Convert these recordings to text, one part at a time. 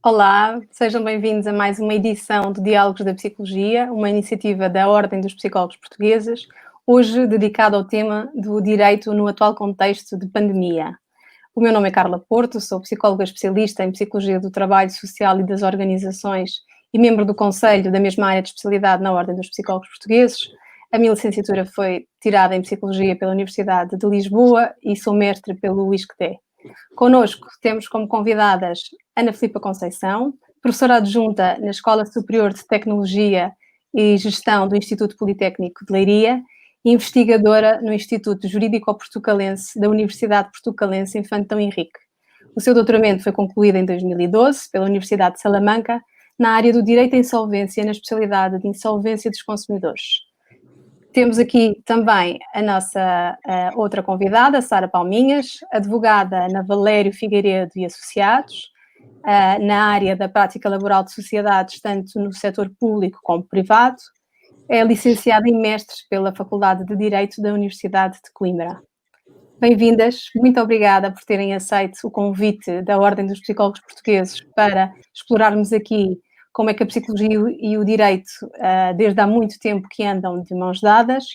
Olá, sejam bem-vindos a mais uma edição do Diálogos da Psicologia, uma iniciativa da Ordem dos Psicólogos Portugueses, hoje dedicada ao tema do direito no atual contexto de pandemia. O meu nome é Carla Porto, sou psicóloga especialista em Psicologia do Trabalho Social e das Organizações e membro do Conselho da mesma área de especialidade na Ordem dos Psicólogos Portugueses. A minha licenciatura foi tirada em Psicologia pela Universidade de Lisboa e sou mestre pelo ISCTE. Connosco temos como convidadas Ana Filipa Conceição, professora adjunta na Escola Superior de Tecnologia e Gestão do Instituto Politécnico de Leiria e investigadora no Instituto Jurídico-Portucalense da Universidade Portucalense Infante Dom Henrique. O seu doutoramento foi concluído em 2012 pela Universidade de Salamanca na área do Direito à Insolvência na especialidade de Insolvência dos Consumidores. Temos aqui também a nossa outra convidada, Sara Palminhas, advogada na Valério Figueiredo e Associados, na área da prática laboral de sociedades, tanto no setor público como privado. É licenciada em mestres pela Faculdade de Direito da Universidade de Coimbra. Bem-vindas, muito obrigada por terem aceito o convite da Ordem dos Psicólogos Portugueses para explorarmos aqui como é que a psicologia e o direito, desde há muito tempo que andam de mãos dadas,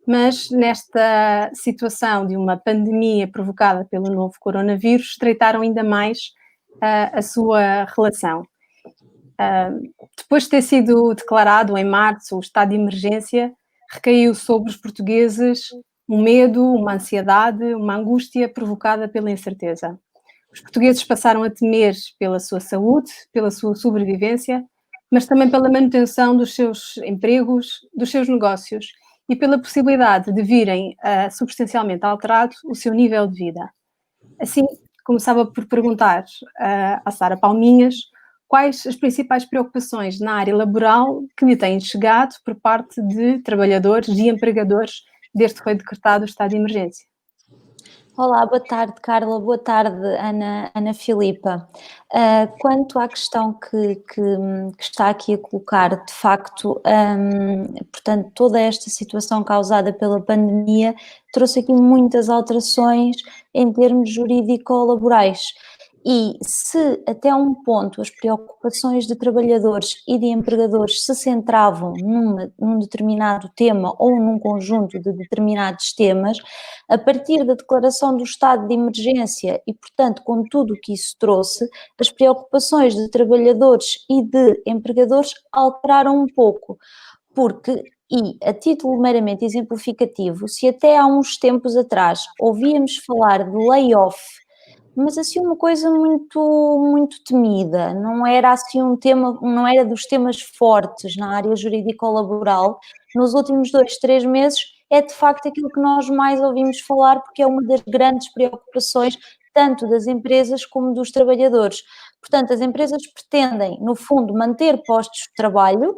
mas nesta situação de uma pandemia provocada pelo novo coronavírus, estreitaram ainda mais a sua relação. Depois de ter sido declarado em março o estado de emergência, recaiu sobre os portugueses um medo, uma ansiedade, uma angústia provocada pela incerteza. Os portugueses passaram a temer pela sua saúde, pela sua sobrevivência, mas também pela manutenção dos seus empregos, dos seus negócios e pela possibilidade de virem a substancialmente alterado o seu nível de vida. Assim, começava por perguntar à Sara Palminhas quais as principais preocupações na área laboral que lhe têm chegado por parte de trabalhadores e empregadores desde que foi decretado o estado de emergência. Olá, boa tarde, Carla, boa tarde, Ana Filipa. Quanto à questão que está aqui a colocar, de facto, portanto, toda esta situação causada pela pandemia trouxe aqui muitas alterações em termos jurídico-laborais. E se até um ponto as preocupações de trabalhadores e de empregadores se centravam num determinado tema ou num conjunto de determinados temas, a partir da declaração do estado de emergência e, portanto, com tudo o que isso trouxe, as preocupações de trabalhadores e de empregadores alteraram um pouco, porque, e a título meramente exemplificativo, se até há uns tempos atrás ouvíamos falar de layoff, mas assim uma coisa muito temida, não era assim um tema, não era dos temas fortes na área jurídico-laboral. Nos últimos 2, 3 meses é de facto aquilo que nós mais ouvimos falar, porque é uma das grandes preocupações tanto das empresas como dos trabalhadores. Portanto, as empresas pretendem, no fundo, manter postos de trabalho,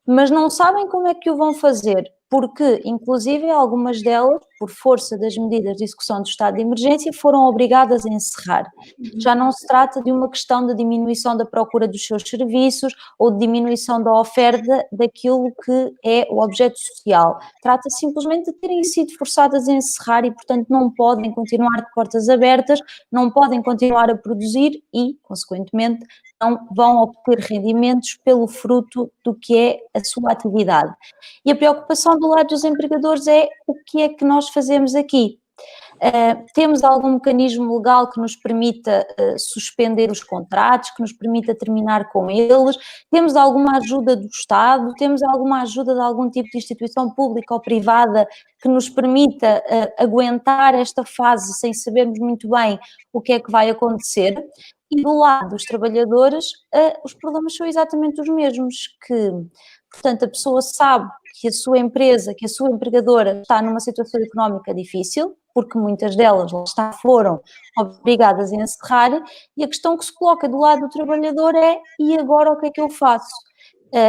mas não sabem como é que o vão fazer, porque, inclusive, algumas delas, por força das medidas de execução do estado de emergência, foram obrigadas a encerrar. Já não se trata de uma questão de diminuição da procura dos seus serviços ou de diminuição da oferta daquilo que é o objeto social. Trata-se simplesmente de terem sido forçadas a encerrar e, portanto, não podem continuar de portas abertas, não podem continuar a produzir e, consequentemente, não vão obter rendimentos pelo fruto do que é a sua atividade. E a preocupação do lado dos empregadores é o que é que nós fazemos aqui. Temos algum mecanismo legal que nos permita suspender os contratos, que nos permita terminar com eles? Temos alguma ajuda do Estado? Temos alguma ajuda de algum tipo de instituição pública ou privada que nos permita aguentar esta fase sem sabermos muito bem o que é que vai acontecer? E do lado dos trabalhadores, os problemas são exatamente os mesmos, que, portanto, a pessoa sabe que a sua empresa, que a sua empregadora está numa situação económica difícil, porque muitas delas lá foram obrigadas a encerrar, e a questão que se coloca do lado do trabalhador é: e agora o que é que eu faço?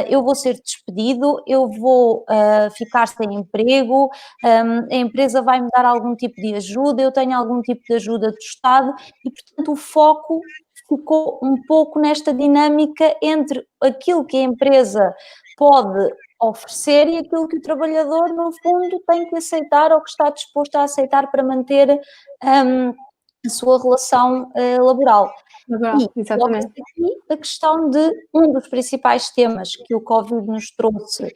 Eu vou ser despedido, eu vou ficar sem emprego, a empresa vai me dar algum tipo de ajuda, eu tenho algum tipo de ajuda do Estado, e portanto o foco ficou um pouco nesta dinâmica entre aquilo que a empresa pode oferecer e aquilo que o trabalhador, no fundo, tem que aceitar ou que está disposto a aceitar para manter a sua relação laboral. Laboral, E exatamente. coloca-se aqui a questão de um dos principais temas que o Covid nos trouxe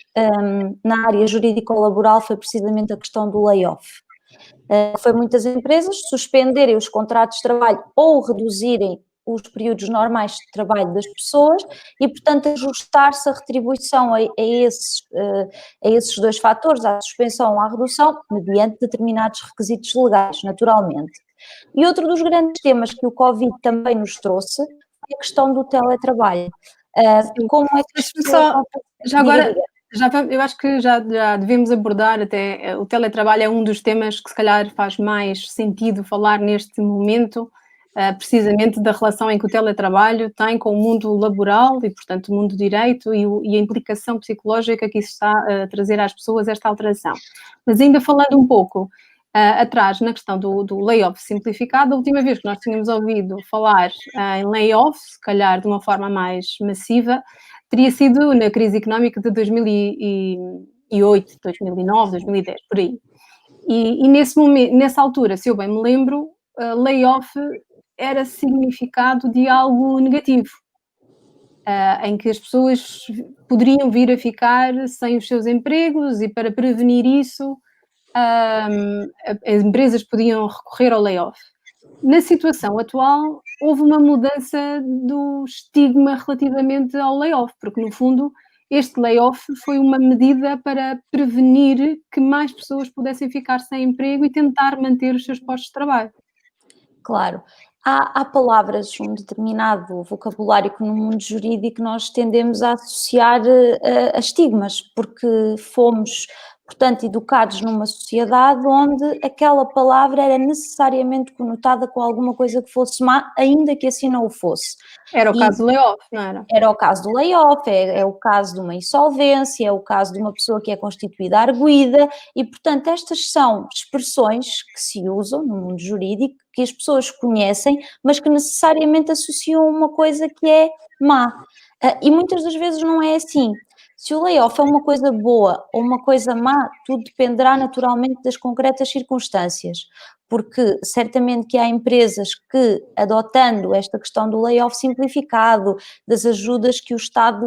na área jurídico-laboral foi precisamente a questão do layoff. Foi muitas empresas suspenderem os contratos de trabalho ou reduzirem os períodos normais de trabalho das pessoas e, portanto, ajustar-se a retribuição a esses dois fatores, à suspensão ou à redução, mediante determinados requisitos legais, naturalmente. E outro dos grandes temas que o Covid também nos trouxe foi a questão do teletrabalho. Como é que as pessoas... Já agora, eu acho que já devemos abordar até, o teletrabalho é um dos temas que se calhar faz mais sentido falar neste momento, precisamente da relação em que o teletrabalho tem com o mundo laboral e, portanto, o mundo do direito e a implicação psicológica que isso está a trazer às pessoas, esta alteração. Mas ainda falando um pouco atrás na questão do layoff simplificado, a última vez que nós tínhamos ouvido falar em layoff, se calhar de uma forma mais massiva, teria sido na crise económica de 2008, 2009, 2010, por aí. E nesse momento, nessa altura, se eu bem me lembro, layoff era significado de algo negativo, em que as pessoas poderiam vir a ficar sem os seus empregos e para prevenir isso, as empresas podiam recorrer ao layoff. Na situação atual, houve uma mudança do estigma relativamente ao layoff, porque, no fundo, este layoff foi uma medida para prevenir que mais pessoas pudessem ficar sem emprego e tentar manter os seus postos de trabalho. Claro. Há palavras, um determinado vocabulário que no mundo jurídico nós tendemos a associar a estigmas, porque fomos, portanto, educados numa sociedade onde aquela palavra era necessariamente conotada com alguma coisa que fosse má, ainda que assim não o fosse. Era o caso do layoff, não era? Era o caso do layoff, é o caso de uma insolvência, é o caso de uma pessoa que é constituída arguida e, portanto, estas são expressões que se usam no mundo jurídico, que as pessoas conhecem, mas que necessariamente associam uma coisa que é má. E muitas das vezes não é assim. Se o layoff é uma coisa boa ou uma coisa má, tudo dependerá naturalmente das concretas circunstâncias, porque certamente que há empresas que, adotando esta questão do layoff simplificado, das ajudas que o Estado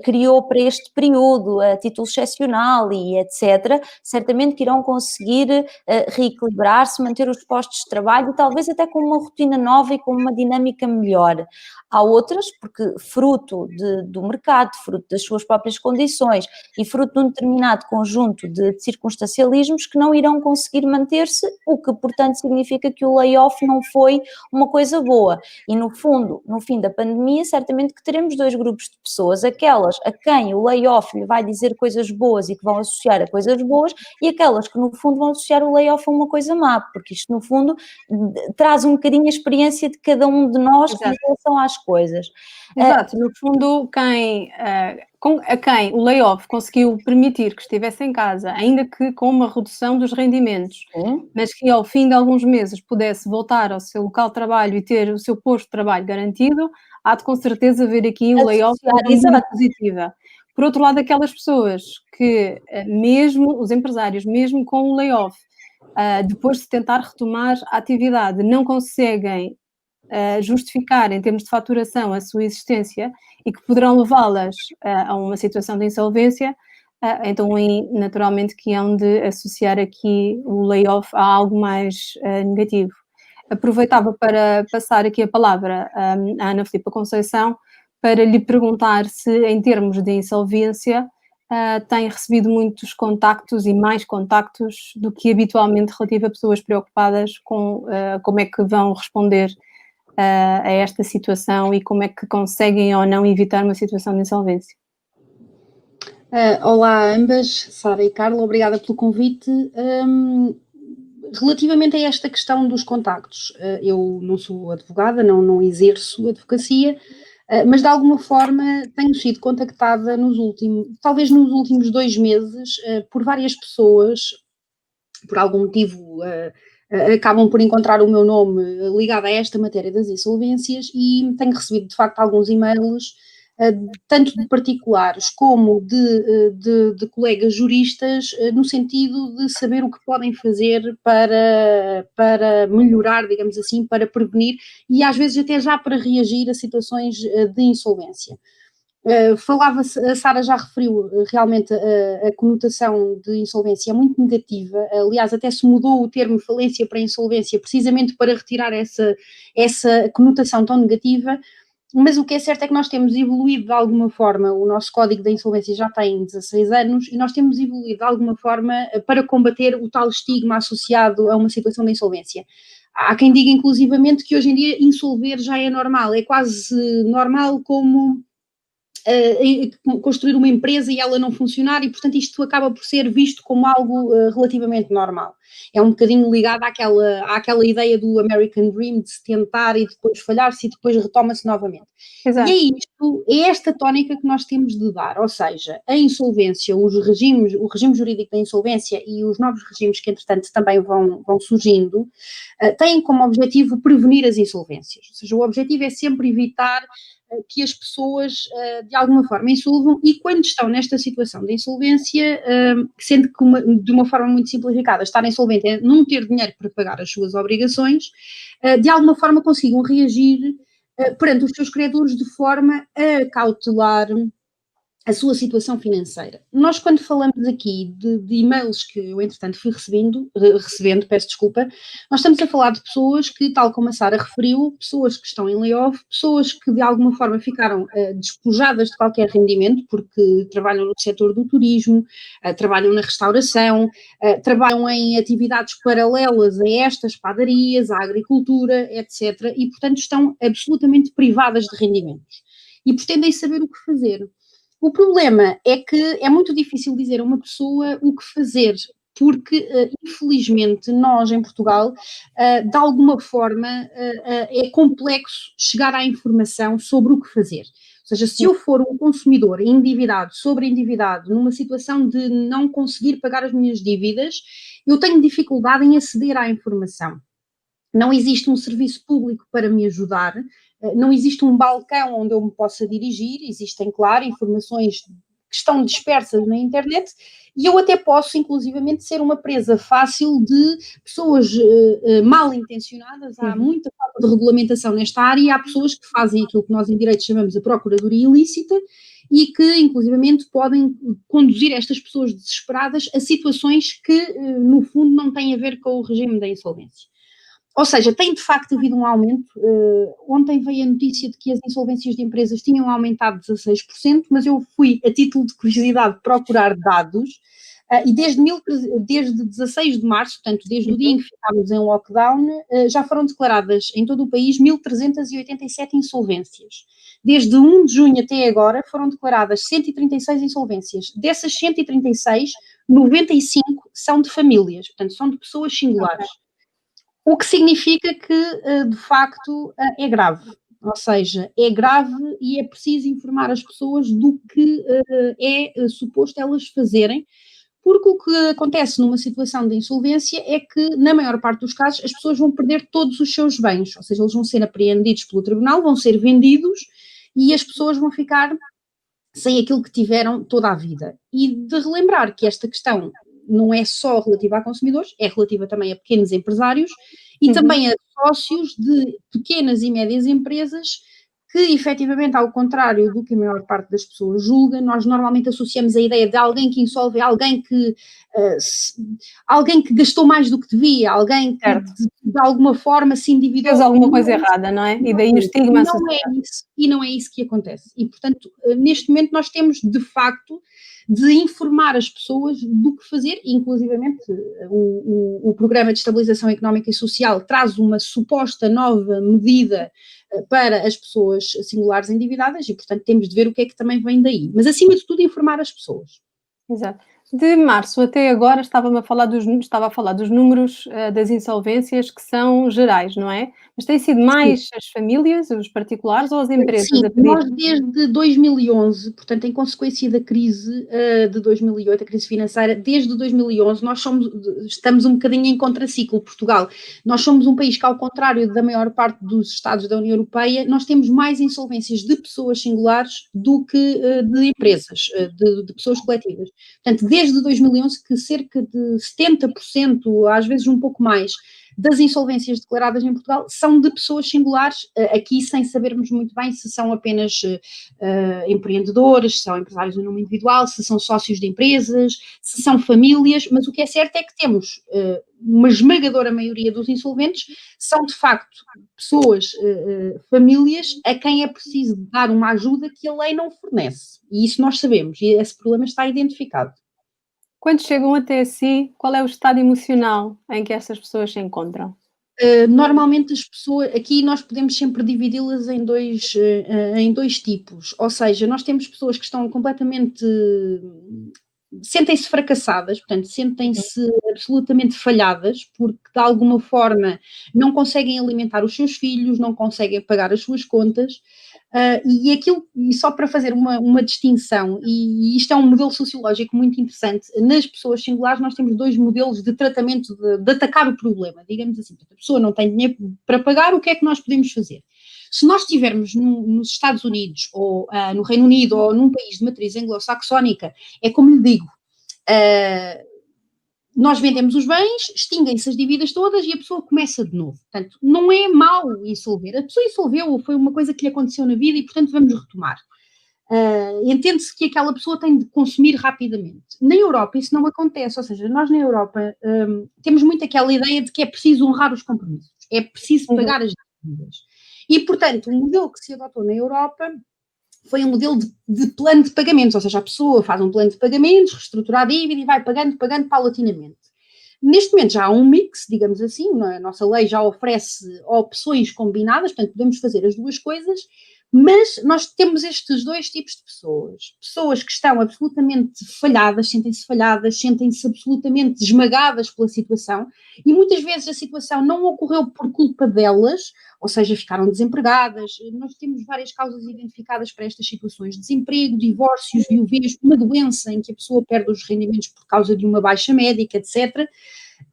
criou para este período, a título excepcional e etc., certamente que irão conseguir reequilibrar-se, manter os postos de trabalho e talvez até com uma rotina nova e com uma dinâmica melhor. Há outras, porque fruto do mercado, fruto das suas próprias condições e fruto de um determinado conjunto de circunstancialismos que não irão conseguir manter-se, o que, portanto, significa que o layoff não foi uma coisa boa. E, no fundo, no fim da pandemia, certamente que teremos dois grupos de pessoas, aquelas a quem o layoff lhe vai dizer coisas boas e que vão associar a coisas boas e aquelas que, no fundo, vão associar o layoff a uma coisa má, porque isto, no fundo, traz um bocadinho a experiência de cada um de nós em relação às coisas. Exato, no fundo, a quem o layoff conseguiu permitir que estivesse em casa, ainda que com uma redução dos rendimentos, mas que ao fim de alguns meses pudesse voltar ao seu local de trabalho e ter o seu posto de trabalho garantido, há de com certeza ver aqui o layoff de uma maneira positiva. Por outro lado, aquelas pessoas que, mesmo os empresários, mesmo com o layoff, depois de tentar retomar a atividade, não conseguem justificar em termos de faturação a sua existência e que poderão levá-las a uma situação de insolvência, então naturalmente que hão de associar aqui o layoff a algo mais negativo. Aproveitava para passar aqui a palavra à Ana Filipa Conceição para lhe perguntar se, em termos de insolvência, tem recebido muitos contactos e mais contactos do que habitualmente relativo a pessoas preocupadas com como é que vão responder a esta situação e como é que conseguem ou não evitar uma situação de insolvência. Olá a ambas, Sara e Carla, obrigada pelo convite. Relativamente a esta questão dos contactos, eu não sou advogada, não exerço advocacia, mas de alguma forma tenho sido contactada talvez nos últimos 2 meses, por várias pessoas, por algum motivo acabam por encontrar o meu nome ligado a esta matéria das insolvências e tenho recebido de facto alguns e-mails tanto de particulares como de colegas juristas, no sentido de saber o que podem fazer para melhorar, digamos assim, para prevenir e às vezes até já para reagir a situações de insolvência. A Sara já referiu realmente a conotação de insolvência é muito negativa, aliás até se mudou o termo falência para insolvência precisamente para retirar essa conotação tão negativa, mas o que é certo é que nós temos evoluído de alguma forma, o nosso código da insolvência já tem 16 anos e nós temos evoluído de alguma forma para combater o tal estigma associado a uma situação de insolvência. Há quem diga inclusivamente que hoje em dia insolver já é normal, é quase normal como construir uma empresa e ela não funcionar e, portanto, isto acaba por ser visto como algo relativamente normal. É um bocadinho ligado àquela ideia do American Dream, de se tentar e depois falhar-se e depois retoma-se novamente. Exato. E é esta tónica que nós temos de dar, ou seja, a insolvência, o regime jurídico da insolvência e os novos regimes que, entretanto, também vão surgindo, têm como objetivo prevenir as insolvências. Ou seja, o objetivo é sempre evitar que as pessoas de alguma forma insolvam e quando estão nesta situação de insolvência, sendo que de uma forma muito simplificada, estar insolvente é não ter dinheiro para pagar as suas obrigações, de alguma forma consigam reagir perante os seus credores de forma a cautelar a sua situação financeira. Nós, quando falamos aqui de e-mails que eu, entretanto, fui recebendo, peço desculpa, nós estamos a falar de pessoas que, tal como a Sara referiu, pessoas que estão em layoff, pessoas que de alguma forma ficaram despojadas de qualquer rendimento, porque trabalham no setor do turismo, trabalham na restauração, trabalham em atividades paralelas a estas, padarias, à agricultura, etc. E, portanto, estão absolutamente privadas de rendimentos. E pretendem saber o que fazer. O problema é que é muito difícil dizer a uma pessoa o que fazer, porque, infelizmente, nós em Portugal, de alguma forma, é complexo chegar à informação sobre o que fazer. Ou seja, se eu for um consumidor endividado, sobreendividado, numa situação de não conseguir pagar as minhas dívidas, eu tenho dificuldade em aceder à informação. Não existe um serviço público para me ajudar, não existe um balcão onde eu me possa dirigir, existem, claro, informações que estão dispersas na internet e eu até posso, inclusivamente, ser uma presa fácil de pessoas mal intencionadas. Há muita falta de regulamentação nesta área e há pessoas que fazem aquilo que nós em direito chamamos a procuradoria ilícita e que, inclusivamente, podem conduzir estas pessoas desesperadas a situações que, no fundo, não têm a ver com o regime da insolvência. Ou seja, tem de facto havido um aumento. Ontem veio a notícia de que as insolvências de empresas tinham aumentado 16%, mas eu fui, a título de curiosidade, procurar dados e desde 16 de março, portanto, desde o dia em que ficámos em lockdown, já foram declaradas em todo o país 1.387 insolvências. Desde 1 de junho até agora foram declaradas 136 insolvências. Dessas 136, 95 são de famílias, portanto, são de pessoas singulares. O que significa que, de facto, é grave. Ou seja, é grave e é preciso informar as pessoas do que é suposto elas fazerem, porque o que acontece numa situação de insolvência é que, na maior parte dos casos, as pessoas vão perder todos os seus bens, ou seja, eles vão ser apreendidos pelo tribunal, vão ser vendidos e as pessoas vão ficar sem aquilo que tiveram toda a vida. E de relembrar que esta questão não é só relativa a consumidores, é relativa também a pequenos empresários e também a sócios de pequenas e médias empresas que, efetivamente, ao contrário do que a maior parte das pessoas julga, nós normalmente associamos a ideia de alguém que insolve, alguém que gastou mais do que devia, alguém que de alguma forma se endividou. Fez alguma coisa errada, não é? E daí o estigma associado. E não é isso que acontece. E, portanto, neste momento nós temos, de facto, de informar as pessoas do que fazer, inclusivamente o Programa de Estabilização Económica e Social traz uma suposta nova medida para as pessoas singulares endividadas e, portanto, temos de ver o que é que também vem daí. Mas, acima de tudo, informar as pessoas. Exato. De março até agora estava a falar dos números das insolvências que são gerais, não é? Mas têm sido Sim. mais as famílias, os particulares ou as empresas Sim, a pedir? nós desde 2011, portanto, em consequência da crise de 2008, a crise financeira, desde 2011 estamos um bocadinho em contraciclo, Portugal. Nós somos um país que, ao contrário da maior parte dos Estados da União Europeia, nós temos mais insolvências de pessoas singulares do que de empresas, de pessoas coletivas. Portanto, desde 2011 que cerca de 70%, às vezes um pouco mais, das insolvências declaradas em Portugal são de pessoas singulares, aqui sem sabermos muito bem se são apenas empreendedores, se são empresários no nome individual, se são sócios de empresas, se são famílias, mas o que é certo é que temos uma esmagadora maioria dos insolventes são de facto pessoas, famílias a quem é preciso dar uma ajuda que a lei não fornece, e isso nós sabemos, e esse problema está identificado. Quando chegam até si, qual é o estado emocional em que essas pessoas se encontram? Normalmente as pessoas, aqui nós podemos sempre dividi-las em dois tipos, ou seja, nós temos pessoas que estão completamente, sentem-se fracassadas, portanto, sentem-se absolutamente falhadas, porque de alguma forma não conseguem alimentar os seus filhos, não conseguem pagar as suas contas, e só para fazer uma distinção, e isto é um modelo sociológico muito interessante, nas pessoas singulares nós temos dois modelos de tratamento, de atacar o problema, digamos assim. A pessoa não tem dinheiro para pagar, o que é que nós podemos fazer? Se nós estivermos nos Estados Unidos, ou no Reino Unido, ou num país de matriz anglo-saxónica, é como lhe digo, nós vendemos os bens, extinguem-se as dívidas todas e a pessoa começa de novo. Portanto, não é mau insolver. A pessoa insolveu, foi uma coisa que lhe aconteceu na vida e, portanto, vamos retomar. Entende-se que aquela pessoa tem de consumir rapidamente. Na Europa isso não acontece, ou seja, nós na Europa temos muito aquela ideia de que é preciso honrar os compromissos, é preciso pagar as dívidas. E, portanto, o modelo que se adotou na Europa foi um modelo de plano de pagamentos, ou seja, a pessoa faz um plano de pagamentos, reestrutura a dívida e vai pagando paulatinamente. Neste momento já há um mix, digamos assim, a nossa lei já oferece opções combinadas, portanto podemos fazer as duas coisas, mas nós temos estes dois tipos de pessoas. Pessoas que estão absolutamente falhadas, sentem-se absolutamente esmagadas pela situação e muitas vezes a situação não ocorreu por culpa delas, ou seja, ficaram desempregadas. Nós temos várias causas identificadas para estas situações: desemprego, divórcios, viuvez, uma doença em que a pessoa perde os rendimentos por causa de uma baixa médica, etc.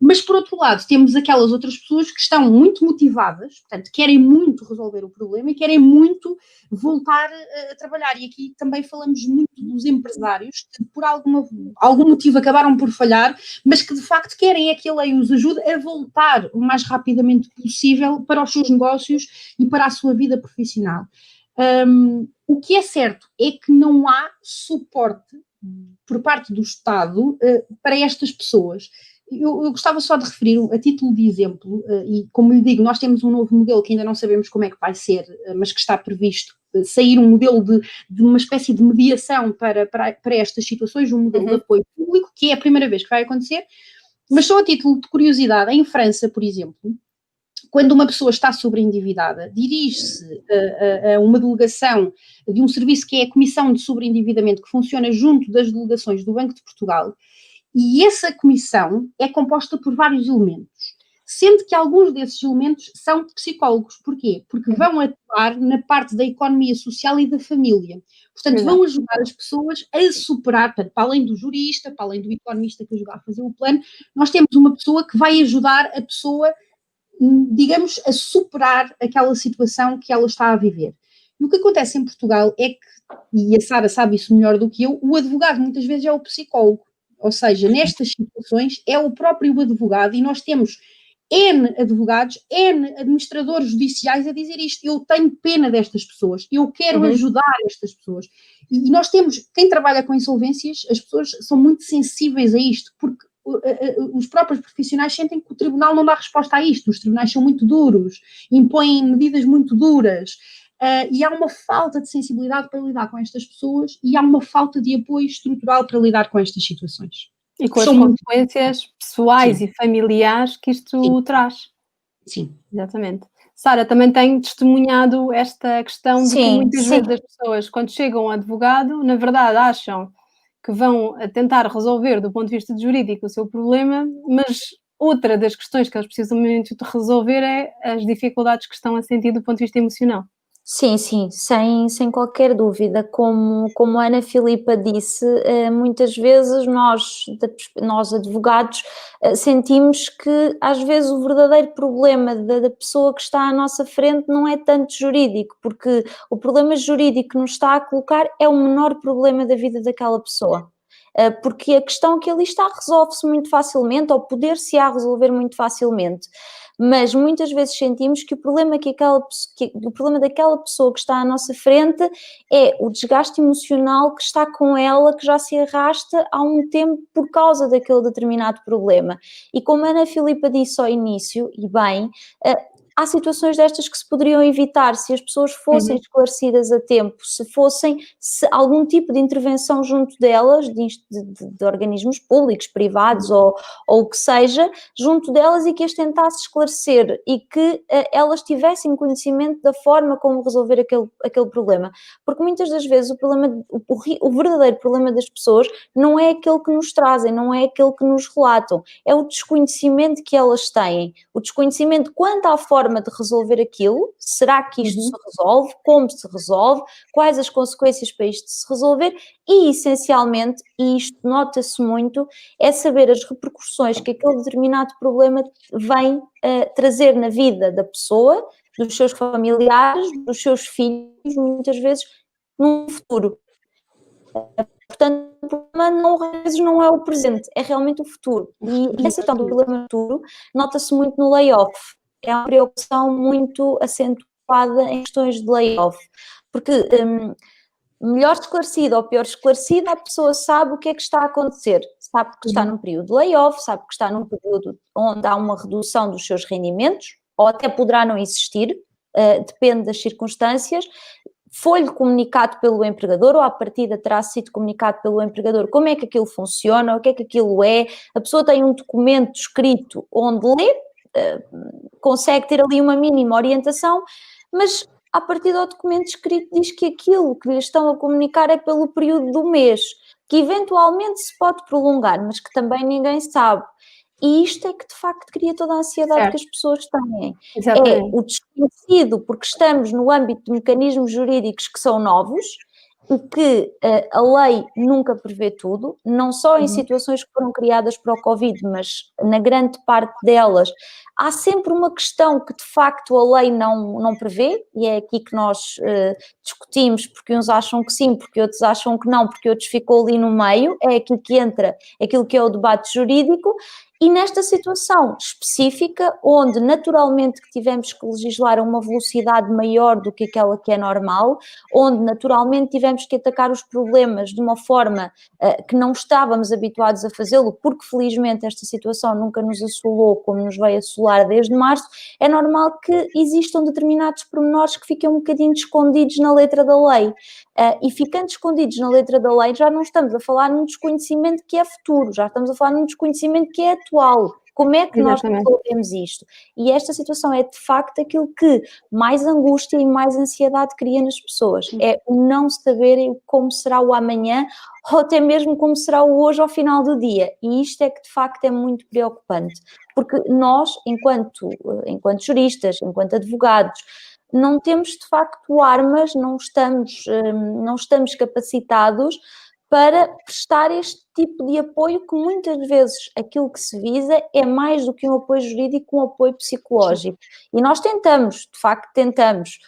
Mas, por outro lado, temos aquelas outras pessoas que estão muito motivadas, portanto, querem muito resolver o problema e querem muito voltar a trabalhar. E aqui também falamos muito dos empresários que, por algum motivo, acabaram por falhar, mas que, de facto, querem é que a lei os ajude a voltar o mais rapidamente possível para os seus negócios e para a sua vida profissional. O que é certo é que não há suporte por parte do Estado para estas pessoas. Eu gostava só de referir, a título de exemplo, e como lhe digo, nós temos um novo modelo que ainda não sabemos como é que vai ser, mas que está previsto sair um modelo de uma espécie de mediação para estas situações, um modelo de apoio público, que é a primeira vez que vai acontecer, mas só a título de curiosidade, em França, por exemplo, quando uma pessoa está sobreendividada, dirige-se a uma delegação de um serviço que é a Comissão de Sobreendividamento, que funciona junto das delegações do Banco de Portugal, e essa comissão é composta por vários elementos, sendo que alguns desses elementos são psicólogos. Porquê? Porque vão atuar na parte da economia social e da família. Portanto, vão ajudar as pessoas a superar, portanto, para além do jurista, para além do economista que ajuda a fazer o plano, nós temos uma pessoa que vai ajudar a pessoa, digamos, a superar aquela situação que ela está a viver. E o que acontece em Portugal é que, e a Sara sabe isso melhor do que eu, o advogado muitas vezes é o psicólogo. Ou seja, nestas situações é o próprio advogado, e nós temos N advogados, N administradores judiciais a dizer isto: eu tenho pena destas pessoas, eu quero ajudar estas pessoas. E nós temos, quem trabalha com insolvências, as pessoas são muito sensíveis a isto, porque os próprios profissionais sentem que o tribunal não dá resposta a isto, os tribunais são muito duros, impõem medidas muito duras, e há uma falta de sensibilidade para lidar com estas pessoas e há uma falta de apoio estrutural para lidar com estas situações. E com as consequências pessoais e familiares que isto traz. Sim. Exatamente. Sara, também tem testemunhado esta questão de que muitas vezes as pessoas, quando chegam ao advogado, na verdade acham que vão tentar resolver do ponto de vista jurídico o seu problema, mas outra das questões que eles precisam muito de resolver é as dificuldades que estão a sentir do ponto de vista emocional. Sim, sim, sem qualquer dúvida. Como a Ana Filipa disse, muitas vezes nós advogados, sentimos que às vezes o verdadeiro problema da pessoa que está à nossa frente não é tanto jurídico, porque o problema jurídico que nos está a colocar é o menor problema da vida daquela pessoa. Porque a questão que ali está resolve-se muito facilmente, ou poder-se-á resolver muito facilmente, mas muitas vezes sentimos que o problema daquela pessoa que está à nossa frente é o desgaste emocional que está com ela, que já se arrasta há um tempo por causa daquele determinado problema. E como a Ana Filipa disse ao início, e bem, há situações destas que se poderiam evitar se as pessoas fossem esclarecidas a tempo, se algum tipo de intervenção junto delas, de organismos públicos, privados ou o que seja, junto delas, e que as tentasse esclarecer e que elas tivessem conhecimento da forma como resolver aquele problema. Porque muitas das vezes o verdadeiro problema das pessoas não é aquele que nos trazem, não é aquele que nos relatam, é o desconhecimento que elas têm, o desconhecimento quanto à forma de resolver aquilo, será que isto se resolve, como se resolve, quais as consequências para isto se resolver e, essencialmente, e isto nota-se muito, é saber as repercussões que aquele determinado problema vem trazer na vida da pessoa, dos seus familiares, dos seus filhos, muitas vezes no futuro. Portanto, o problema às vezes não é o presente, é realmente o futuro. E essa questão do problema futuro nota-se muito no layoff. É uma preocupação muito acentuada em questões de layoff, porque melhor esclarecida ou pior esclarecida, a pessoa sabe o que é que está a acontecer, sabe que está num período de layoff, sabe que está num período onde há uma redução dos seus rendimentos, ou até poderá não existir, depende das circunstâncias. Foi-lhe comunicado pelo empregador, ou à partida terá sido comunicado pelo empregador como é que aquilo funciona, o que é que aquilo é, a pessoa tem um documento escrito onde lê, consegue ter ali uma mínima orientação, mas a partir do documento escrito diz que aquilo que lhe estão a comunicar é pelo período do mês, que eventualmente se pode prolongar, mas que também ninguém sabe. E isto é que de facto cria toda a ansiedade que as pessoas têm. Exatamente. É o desconhecido, porque estamos no âmbito de mecanismos jurídicos que são novos, o que a lei nunca prevê tudo, não só em situações que foram criadas para o Covid, mas na grande parte delas há sempre uma questão que de facto a lei não prevê, e é aqui que nós discutimos, porque uns acham que sim, porque outros acham que não, porque outros ficou ali no meio, é aqui que entra aquilo que é o debate jurídico. E nesta situação específica, onde naturalmente que tivemos que legislar a uma velocidade maior do que aquela que é normal, onde naturalmente tivemos que atacar os problemas de uma forma que não estávamos habituados a fazê-lo, porque felizmente esta situação nunca nos assolou como nos veio assolar desde março, é normal que existam determinados pormenores que fiquem um bocadinho escondidos na letra da lei. E ficando escondidos na letra da lei, já não estamos a falar num desconhecimento que é futuro, já estamos a falar num desconhecimento que é atual. Como é que nós resolvemos isto? E esta situação é de facto aquilo que mais angústia e mais ansiedade cria nas pessoas. É o não saberem como será o amanhã, ou até mesmo como será o hoje ao final do dia. E isto é que de facto é muito preocupante, porque nós, enquanto juristas, enquanto advogados, não temos de facto armas, não estamos capacitados para prestar este tipo de apoio, que muitas vezes aquilo que se visa é mais do que um apoio jurídico, um apoio psicológico. E nós tentamos, de facto tentamos,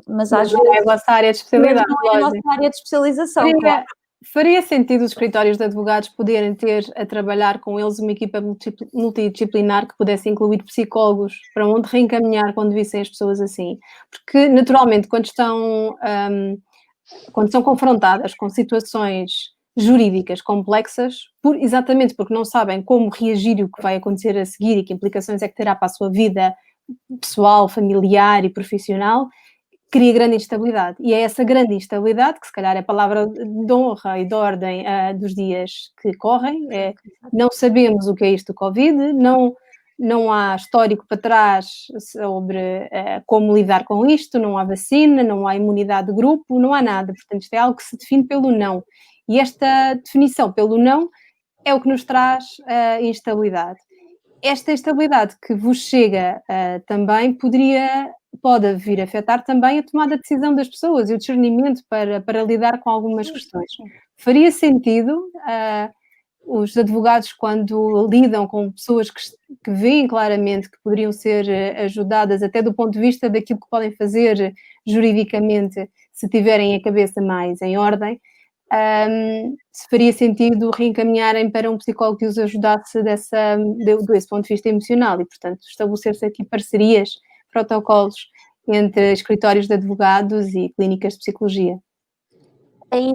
mas às vezes... não é a vossa área de especialidade, não é a nossa área de especialização, claro. Faria sentido os escritórios de advogados poderem ter a trabalhar com eles uma equipa multidisciplinar que pudesse incluir psicólogos para onde reencaminhar quando vissem as pessoas assim? Porque, naturalmente, quando são confrontadas com situações jurídicas complexas, exatamente porque não sabem como reagir e o que vai acontecer a seguir e que implicações é que terá para a sua vida pessoal, familiar e profissional, cria grande instabilidade. E é essa grande instabilidade, que se calhar é a palavra de honra e de ordem dos dias que correm, não sabemos o que é isto do Covid, não há histórico para trás sobre como lidar com isto, não há vacina, não há imunidade de grupo, não há nada. Portanto, isto é algo que se define pelo não. E esta definição pelo não é o que nos traz a instabilidade. Esta instabilidade que vos chega também pode vir a afetar também a tomada de decisão das pessoas e o discernimento para lidar com algumas questões. Faria sentido os advogados, quando lidam com pessoas que veem claramente que poderiam ser ajudadas até do ponto de vista daquilo que podem fazer juridicamente, se tiverem a cabeça mais em ordem, se faria sentido reencaminharem para um psicólogo que os ajudasse desse ponto de vista emocional e, portanto, estabelecer-se aqui parcerias, protocolos entre escritórios de advogados e clínicas de psicologia. Aí,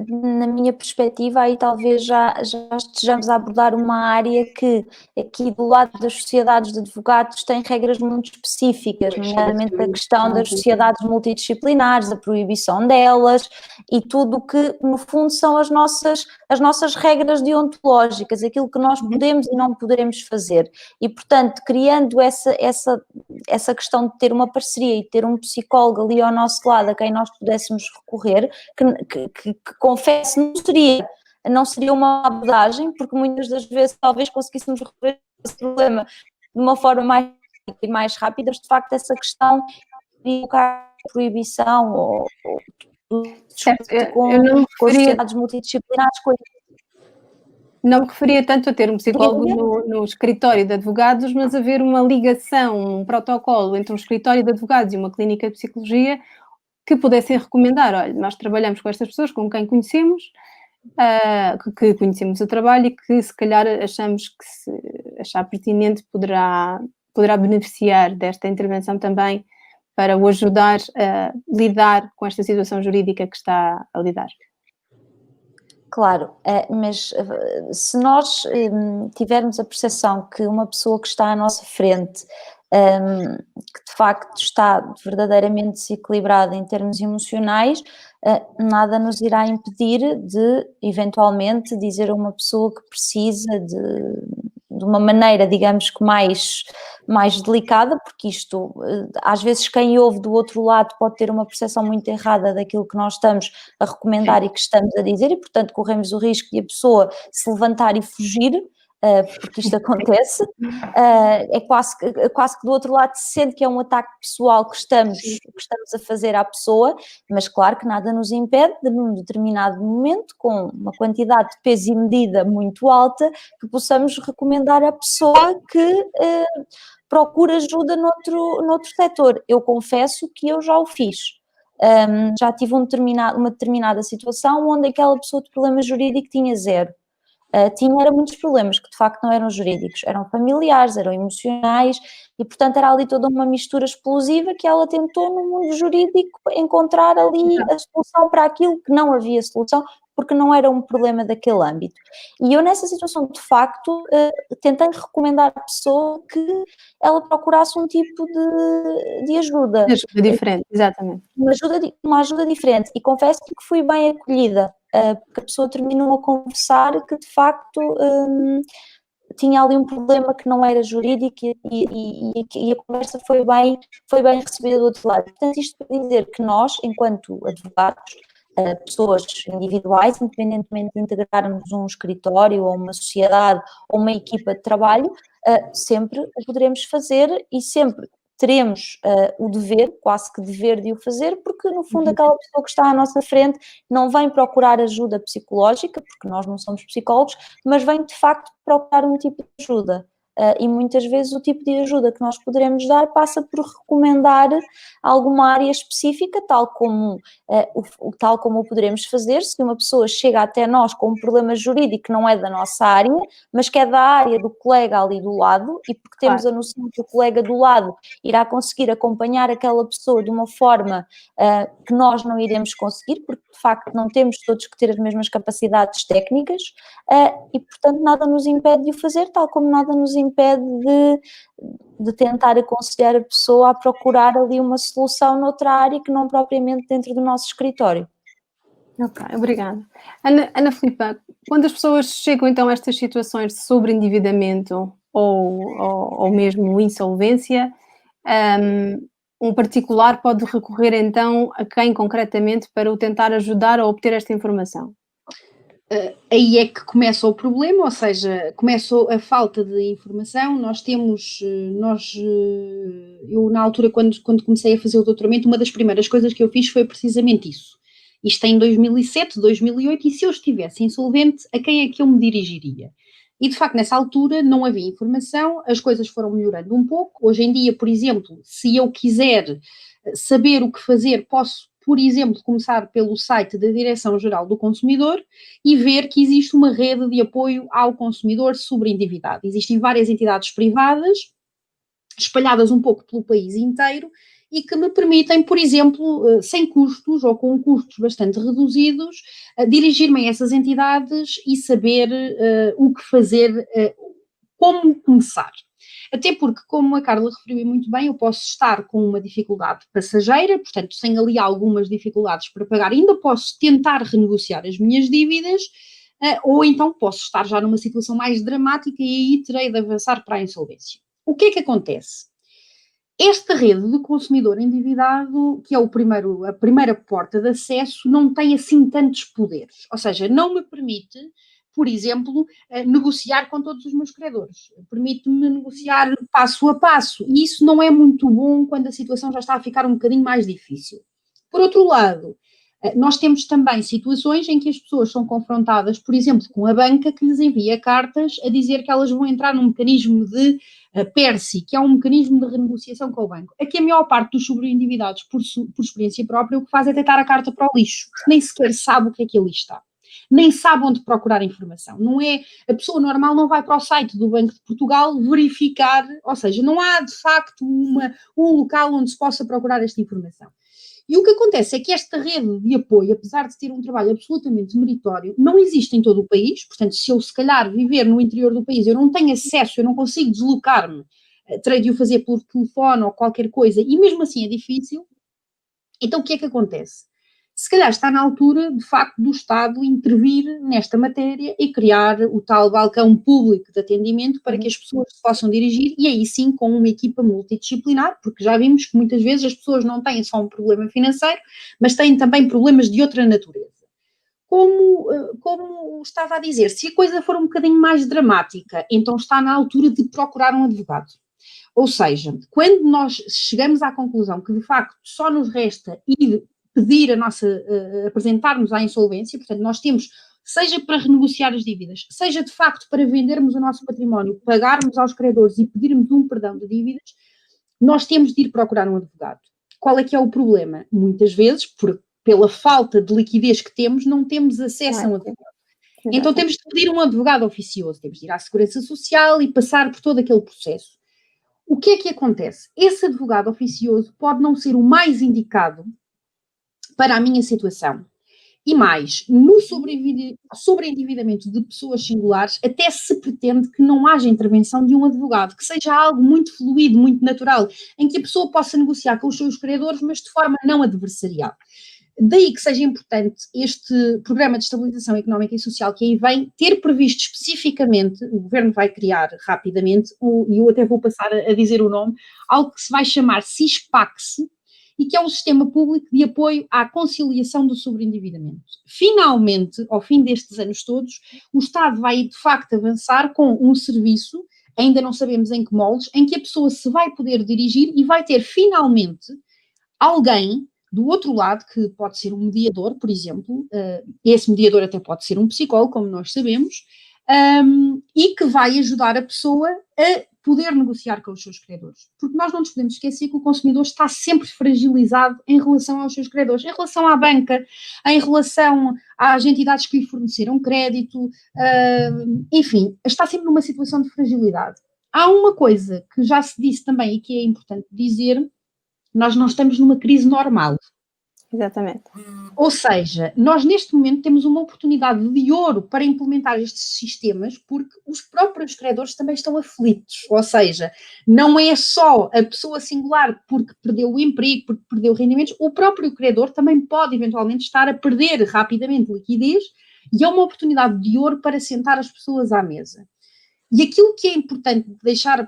na minha perspectiva, aí talvez já estejamos a abordar uma área que aqui do lado das sociedades de advogados tem regras muito específicas, nomeadamente a questão das sociedades multidisciplinares, a proibição delas e tudo o que no fundo são as nossas regras deontológicas, aquilo que nós podemos e não poderemos fazer. E portanto, criando essa questão de ter uma parceria e ter um psicólogo ali ao nosso lado a quem nós pudéssemos recorrer, que confesso não seria uma abordagem, porque muitas das vezes talvez conseguíssemos resolver esse problema de uma forma mais rápida, mas de facto essa questão de colocar proibição ou com sociedades multidisciplinares. Não me referia tanto a ter um psicólogo no escritório de advogados, mas haver uma ligação, um protocolo entre um escritório de advogados e uma clínica de psicologia que pudessem recomendar, olha, nós trabalhamos com estas pessoas com quem conhecemos, que conhecemos o trabalho e que se calhar achamos que se achar pertinente poderá beneficiar desta intervenção também para o ajudar a lidar com esta situação jurídica que está a lidar. Claro, mas se nós tivermos a percepção que uma pessoa que está à nossa frente, que de facto está verdadeiramente desequilibrada em termos emocionais, nada nos irá impedir de, eventualmente, dizer a uma pessoa que precisa de uma maneira, digamos que mais delicada, porque isto, às vezes quem ouve do outro lado pode ter uma percepção muito errada daquilo que nós estamos a recomendar e que estamos a dizer e, portanto, corremos o risco de a pessoa se levantar e fugir, porque isto acontece, é quase que do outro lado se sente que é um ataque pessoal que estamos a fazer à pessoa, mas claro que nada nos impede de num determinado momento, com uma quantidade de peso e medida muito alta, que possamos recomendar à pessoa que procure ajuda noutro setor. Eu confesso que eu já o fiz. Já tive uma determinada situação onde aquela pessoa de problema jurídico tinha zero. Era muitos problemas que de facto não eram jurídicos, eram familiares, eram emocionais e portanto era ali toda uma mistura explosiva que ela tentou no mundo jurídico encontrar ali a solução para aquilo que não havia solução porque não era um problema daquele âmbito. E eu nessa situação de facto tentei recomendar à pessoa que ela procurasse um tipo de ajuda. De ajuda diferente, exatamente. Uma ajuda diferente e confesso que fui bem acolhida. Porque a pessoa terminou a conversar que de facto tinha ali um problema que não era jurídico e a conversa foi bem recebida do outro lado. Portanto, isto para dizer que nós, enquanto advogados, pessoas individuais, independentemente de integrarmos um escritório ou uma sociedade ou uma equipa de trabalho, sempre o poderemos fazer e sempre teremos o dever, quase que dever de o fazer, porque no fundo aquela pessoa que está à nossa frente não vem procurar ajuda psicológica, porque nós não somos psicólogos, mas vem de facto procurar um tipo de ajuda. E muitas vezes o tipo de ajuda que nós poderemos dar passa por recomendar alguma área específica, tal como o poderemos fazer se uma pessoa chega até nós com um problema jurídico que não é da nossa área, mas que é da área do colega ali do lado, e porque temos a noção que o colega do lado irá conseguir acompanhar aquela pessoa de uma forma que nós não iremos conseguir, porque de facto não temos todos que ter as mesmas capacidades técnicas, e portanto nada nos impede de o fazer, tal como nada nos impede de tentar aconselhar a pessoa a procurar ali uma solução noutra área que não propriamente dentro do nosso escritório. Ok, obrigada. Ana Filipa, quando as pessoas chegam então a estas situações de sobreendividamento ou mesmo insolvência, um particular pode recorrer então a quem concretamente para o tentar ajudar a obter esta informação? Aí é que começa o problema, ou seja, começa a falta de informação. Eu na altura, quando comecei a fazer o doutoramento, uma das primeiras coisas que eu fiz foi precisamente isso. Isto em 2007, 2008, e se eu estivesse insolvente, a quem é que eu me dirigiria? E de facto, nessa altura não havia informação, as coisas foram melhorando um pouco. Hoje em dia, por exemplo, se eu quiser saber o que fazer, posso, por exemplo, começar pelo site da Direção-Geral do Consumidor e ver que existe uma rede de apoio ao consumidor sobreendividado. Existem várias entidades privadas, espalhadas um pouco pelo país inteiro, e que me permitem, por exemplo, sem custos ou com custos bastante reduzidos, dirigir-me a essas entidades e saber o que fazer, como começar. Até porque, como a Carla referiu muito bem, eu posso estar com uma dificuldade passageira, portanto, sem ali algumas dificuldades para pagar, ainda posso tentar renegociar as minhas dívidas, ou então posso estar já numa situação mais dramática e aí terei de avançar para a insolvência. O que é que acontece? Esta rede de consumidor endividado, que é a primeira porta de acesso, não tem assim tantos poderes. Ou seja, não me permite, por exemplo, negociar com todos os meus credores. Permite-me negociar passo a passo. E isso não é muito bom quando a situação já está a ficar um bocadinho mais difícil. Por outro lado, nós temos também situações em que as pessoas são confrontadas, por exemplo, com a banca que lhes envia cartas a dizer que elas vão entrar num mecanismo de PERSI, que é um mecanismo de renegociação com o banco. Aqui a maior parte dos sobreendividados, por experiência própria, o que faz é deitar a carta para o lixo, porque nem sequer sabe o que é que ali está. Nem sabe onde procurar informação. Não é, a pessoa normal não vai para o site do Banco de Portugal verificar, ou seja, não há de facto um local onde se possa procurar esta informação. E o que acontece é que esta rede de apoio, apesar de ter um trabalho absolutamente meritório, não existe em todo o país. Portanto, se eu se calhar viver no interior do país, eu não tenho acesso, eu não consigo deslocar-me, terei de o fazer por telefone ou qualquer coisa, e mesmo assim é difícil. Então o que é que acontece? Se calhar está na altura, de facto, do Estado intervir nesta matéria e criar o tal balcão público de atendimento para que as pessoas se possam dirigir, e aí sim com uma equipa multidisciplinar, porque já vimos que muitas vezes as pessoas não têm só um problema financeiro, mas têm também problemas de outra natureza. Como estava a dizer, se a coisa for um bocadinho mais dramática, então está na altura de procurar um advogado. Ou seja, quando nós chegamos à conclusão que de facto só nos resta ir pedir apresentar-nos à insolvência, portanto nós temos, seja para renegociar as dívidas, seja de facto para vendermos o nosso património, pagarmos aos credores e pedirmos um perdão de dívidas, nós temos de ir procurar um advogado. Qual é que é o problema? Muitas vezes, pela falta de liquidez que temos, não temos acesso a um advogado. Então temos de pedir um advogado oficioso, temos de ir à Segurança Social e passar por todo aquele processo. O que é que acontece? Esse advogado oficioso pode não ser o mais indicado para a minha situação. E mais, no sobreendividamento de pessoas singulares, até se pretende que não haja intervenção de um advogado, que seja algo muito fluido, muito natural, em que a pessoa possa negociar com os seus credores, mas de forma não adversarial. Daí que seja importante este programa de estabilização económica e social que aí vem ter previsto especificamente, o Governo vai criar rapidamente, e eu até vou passar a dizer o nome, algo que se vai chamar SISPAX, e que é um sistema público de apoio à conciliação do sobreendividamento. Finalmente, ao fim destes anos todos, o Estado vai de facto avançar com um serviço, ainda não sabemos em que moldes, em que a pessoa se vai poder dirigir e vai ter finalmente alguém do outro lado, que pode ser um mediador, por exemplo, esse mediador até pode ser um psicólogo, como nós sabemos, e que vai ajudar a pessoa a poder negociar com os seus credores. Porque nós não nos podemos esquecer que o consumidor está sempre fragilizado em relação aos seus credores, em relação à banca, em relação às entidades que lhe forneceram crédito, enfim, está sempre numa situação de fragilidade. Há uma coisa que já se disse também e que é importante dizer: nós não estamos numa crise normal. Exatamente. Ou seja, nós neste momento temos uma oportunidade de ouro para implementar estes sistemas, porque os próprios credores também estão aflitos. Ou seja, não é só a pessoa singular porque perdeu o emprego, porque perdeu rendimentos, o próprio credor também pode eventualmente estar a perder rapidamente liquidez, e é uma oportunidade de ouro para sentar as pessoas à mesa. E aquilo que é importante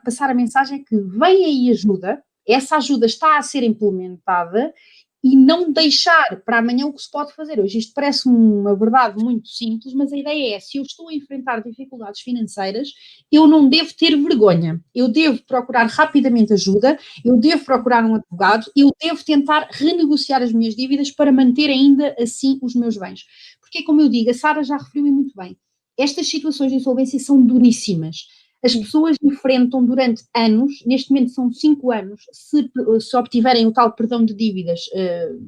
passar a mensagem é que vem aí ajuda, essa ajuda está a ser implementada, e não deixar para amanhã o que se pode fazer. Hoje isto parece uma verdade muito simples, mas a ideia é, se eu estou a enfrentar dificuldades financeiras, eu não devo ter vergonha, eu devo procurar rapidamente ajuda, eu devo procurar um advogado, eu devo tentar renegociar as minhas dívidas para manter ainda assim os meus bens. Porque, como eu digo, a Sara já referiu-me muito bem, estas situações de insolvência são duríssimas. As pessoas enfrentam durante anos, neste momento são 5 anos, se obtiverem o tal perdão de dívidas,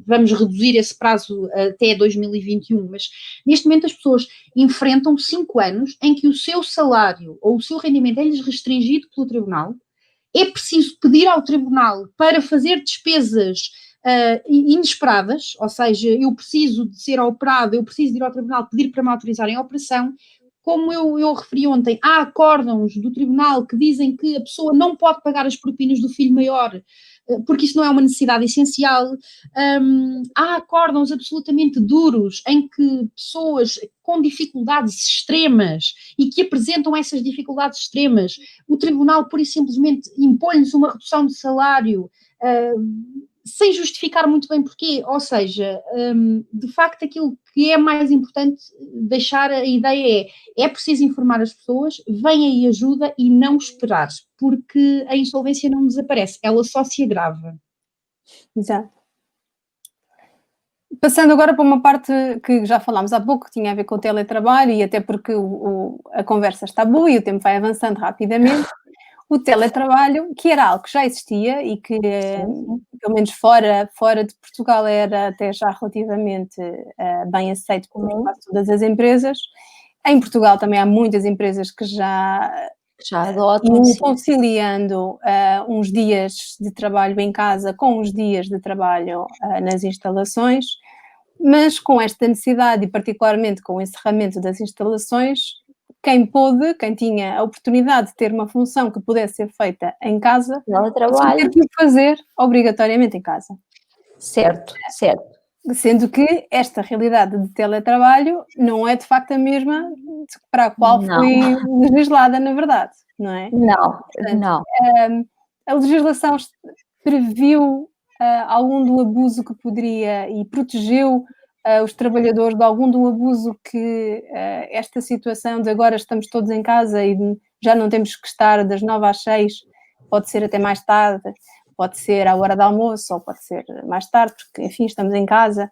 vamos reduzir esse prazo até 2021, mas neste momento as pessoas enfrentam 5 anos em que o seu salário ou o seu rendimento é-lhes restringido pelo tribunal, é preciso pedir ao tribunal para fazer despesas inesperadas, ou seja, eu preciso de ser operado, eu preciso de ir ao tribunal pedir para me autorizarem a operação. Como eu referi ontem, há acórdãos do tribunal que dizem que a pessoa não pode pagar as propinas do filho maior, porque isso não é uma necessidade essencial. Há acórdãos absolutamente duros em que pessoas com dificuldades extremas e que apresentam essas dificuldades extremas, o tribunal pura e simplesmente impõe-lhes uma redução de salário, sem justificar muito bem porquê, ou seja, de facto aquilo que é mais importante deixar a ideia é preciso informar as pessoas, vem aí ajuda e não esperar, porque a insolvência não desaparece, ela só se agrava. Exato. Passando agora para uma parte que já falámos há pouco, que tinha a ver com o teletrabalho, e até porque a conversa está boa e o tempo vai avançando rapidamente, o teletrabalho, que era algo que já existia e que, pelo menos fora de Portugal, era até já relativamente bem aceito por quase todas as empresas. Em Portugal também há muitas empresas que já adotam, iam conciliando uns dias de trabalho em casa com uns dias de trabalho nas instalações, mas com esta necessidade e particularmente com o encerramento das instalações, quem tinha a oportunidade de ter uma função que pudesse ser feita em casa, ter que o fazer obrigatoriamente em casa. Certo. Sendo que esta realidade de teletrabalho não é de facto a mesma para a qual foi legislada, na verdade, não é? Não. A legislação previu algum do abuso que poderia e protegeu os trabalhadores de algum do abuso que esta situação de agora estamos todos em casa e já não temos que estar das 9 às 6, pode ser até mais tarde, pode ser à hora do almoço ou pode ser mais tarde, porque enfim estamos em casa.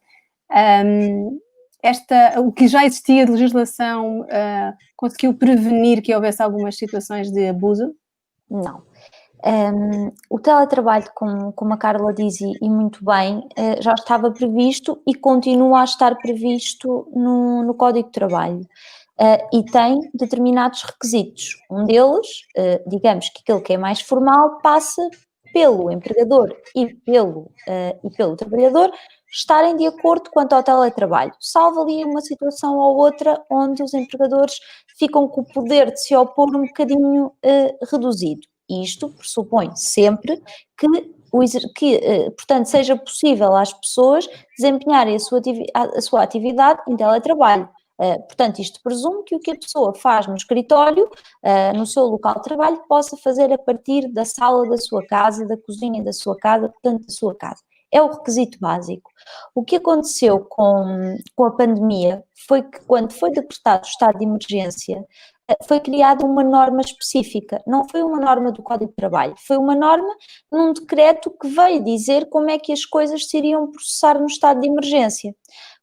O que já existia de legislação conseguiu prevenir que houvesse algumas situações de abuso? Não. O teletrabalho, como a Carla diz e muito bem, já estava previsto e continua a estar previsto no Código de Trabalho. E tem determinados requisitos. Um deles, digamos que aquele que é mais formal, passa pelo empregador e pelo trabalhador estarem de acordo quanto ao teletrabalho. Salvo ali uma situação ou outra onde os empregadores ficam com o poder de se opor um bocadinho reduzido. Isto pressupõe sempre que, portanto, seja possível às pessoas desempenharem a sua atividade em teletrabalho. Portanto, isto presume que o que a pessoa faz no escritório, no seu local de trabalho, possa fazer a partir da sala da sua casa, da cozinha da sua casa, portanto, da sua casa. É o requisito básico. O que aconteceu com a pandemia foi que, quando foi decretado o estado de emergência, foi criada uma norma específica, não foi uma norma do Código de Trabalho, foi uma norma num decreto que veio dizer como é que as coisas se iriam processar no estado de emergência.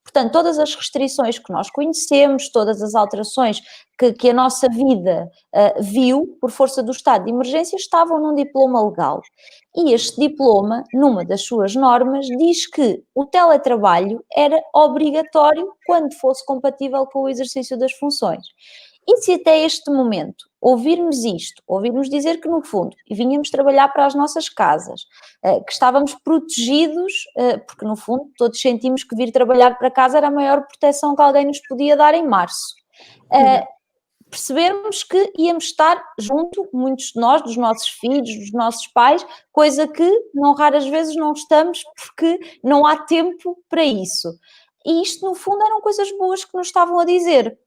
Portanto, todas as restrições que nós conhecemos, todas as alterações que a nossa vida viu por força do estado de emergência estavam num diploma legal. E este diploma, numa das suas normas, diz que o teletrabalho era obrigatório quando fosse compatível com o exercício das funções. E se até este momento ouvirmos isto, ouvirmos dizer que no fundo, e vinhamos trabalhar para as nossas casas, que estávamos protegidos, porque no fundo todos sentimos que vir trabalhar para casa era a maior proteção que alguém nos podia dar em março. Percebermos que íamos estar junto, muitos de nós, dos nossos filhos, dos nossos pais, coisa que não raras vezes não estamos porque não há tempo para isso. E isto, no fundo, eram coisas boas que nos estavam a dizer.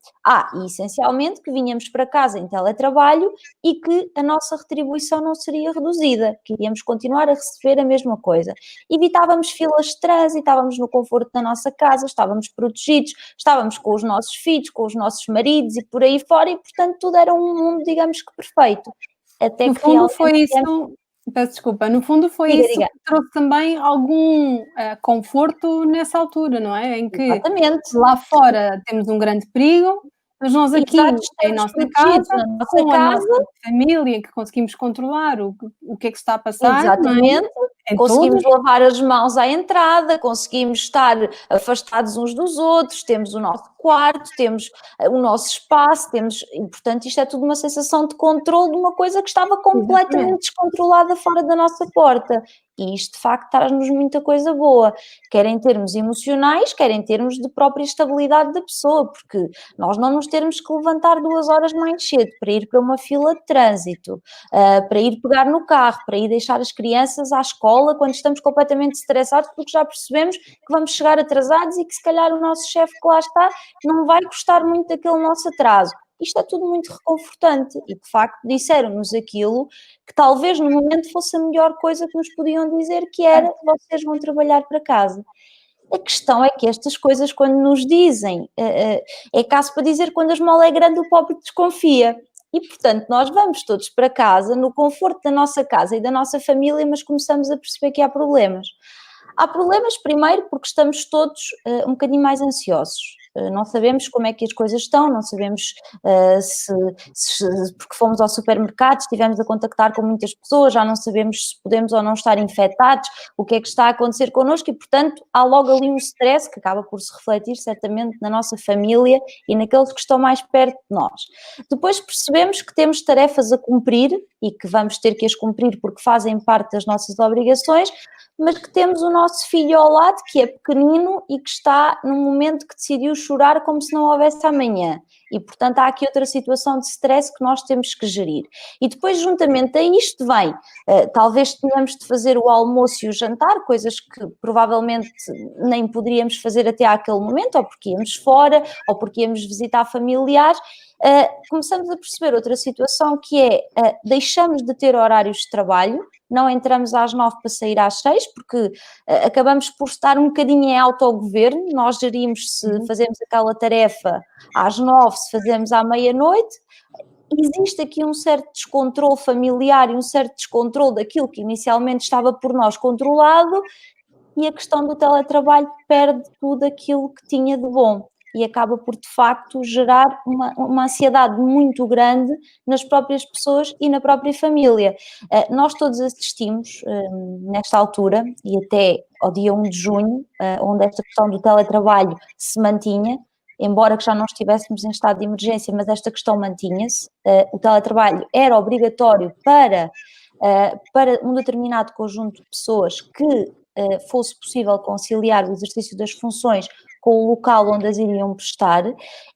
E essencialmente que vinhamos para casa em teletrabalho e que a nossa retribuição não seria reduzida, que iríamos continuar a receber a mesma coisa. Evitávamos filas de trânsito, estávamos no conforto da nossa casa, estávamos protegidos, estávamos com os nossos filhos, com os nossos maridos e por aí fora, e portanto tudo era um mundo, digamos que perfeito. Até No que fundo foi realmente... isso, peço desculpa, no fundo foi Diga, isso diga. que trouxe também algum conforto nessa altura, não é? Em que Exatamente. lá fora temos um grande perigo, mas nós aqui Exato, em estamos nossa protegidos casa, na nossa com a casa. nossa família, que conseguimos controlar o que é que se está a passar, não é? Exatamente. Em Conseguimos todos. lavar as mãos à entrada, conseguimos estar afastados uns dos outros, temos o nosso quarto, temos o nosso espaço, e portanto isto é tudo uma sensação de controle de uma coisa que estava completamente Exatamente. descontrolada fora da nossa porta. E isto de facto traz-nos muita coisa boa, quer em termos emocionais, quer em termos de própria estabilidade da pessoa, porque nós não nos termos que levantar 2 horas mais cedo para ir para uma fila de trânsito, para ir pegar no carro, para ir deixar as crianças à escola quando estamos completamente estressados porque já percebemos que vamos chegar atrasados e que se calhar o nosso chefe que lá está não vai gostar muito daquele nosso atraso. Isto é tudo muito reconfortante e, de facto, disseram-nos aquilo que talvez no momento fosse a melhor coisa que nos podiam dizer, que era: vocês vão trabalhar para casa. A questão é que estas coisas, quando nos dizem, é caso para dizer: quando a esmola é grande, o pobre desconfia. E, portanto, nós vamos todos para casa, no conforto da nossa casa e da nossa família, mas começamos a perceber que há problemas. Há problemas, primeiro, porque estamos todos um bocadinho mais ansiosos. Não sabemos como é que as coisas estão, não sabemos porque fomos ao supermercado, estivemos a contactar com muitas pessoas, já não sabemos se podemos ou não estar infectados, o que é que está a acontecer connosco e, portanto, há logo ali um stress que acaba por se refletir certamente na nossa família e naqueles que estão mais perto de nós. Depois percebemos que temos tarefas a cumprir e que vamos ter que as cumprir porque fazem parte das nossas obrigações, mas que temos o nosso filho ao lado, que é pequenino e que está num momento que decidiu chorar como se não houvesse amanhã. E, portanto, há aqui outra situação de stress que nós temos que gerir. E depois, juntamente a isto, vem, talvez tenhamos de fazer o almoço e o jantar, coisas que provavelmente nem poderíamos fazer até àquele momento, ou porque íamos fora, ou porque íamos visitar familiares. Começamos a perceber outra situação que é, deixamos de ter horários de trabalho, não entramos às 9 para sair às 6, porque acabamos por estar um bocadinho em autogoverno, nós gerimos se fazemos aquela tarefa às 9, se fazemos à meia-noite. Existe aqui um certo descontrole familiar e um certo descontrole daquilo que inicialmente estava por nós controlado, e a questão do teletrabalho perde tudo aquilo que tinha de bom e acaba por, de facto, gerar uma ansiedade muito grande nas próprias pessoas e na própria família. Nós todos assistimos, nesta altura, e até ao dia 1 de junho, onde esta questão do teletrabalho se mantinha, embora que já não estivéssemos em estado de emergência, mas esta questão mantinha-se. O teletrabalho era obrigatório para um determinado conjunto de pessoas que fosse possível conciliar o exercício das funções com o local onde as iriam prestar,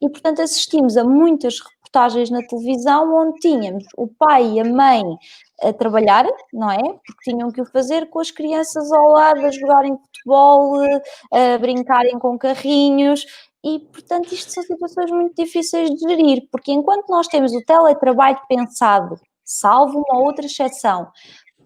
e portanto assistimos a muitas reportagens na televisão onde tínhamos o pai e a mãe a trabalhar, não é? Porque tinham que o fazer, com as crianças ao lado a jogarem futebol, a brincarem com carrinhos. E, portanto, isto são situações muito difíceis de gerir, porque enquanto nós temos o teletrabalho pensado, salvo uma outra exceção,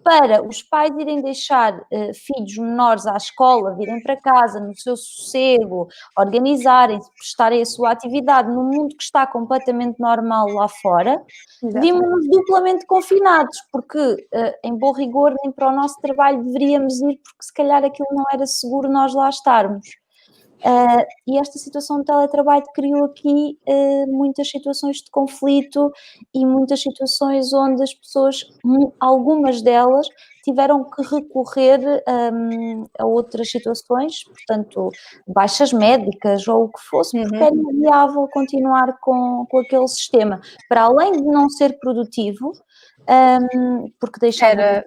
para os pais irem deixar filhos menores à escola, virem para casa no seu sossego, organizarem-se, prestarem a sua atividade num mundo que está completamente normal lá fora, vimos-nos duplamente confinados, porque em bom rigor nem para o nosso trabalho deveríamos ir, porque se calhar aquilo não era seguro nós lá estarmos. E esta situação de teletrabalho criou aqui muitas situações de conflito e muitas situações onde as pessoas, algumas delas, tiveram que recorrer a outras situações, portanto, baixas médicas ou o que fosse, porque era inviável continuar com aquele sistema. Para além de não ser produtivo, porque deixava...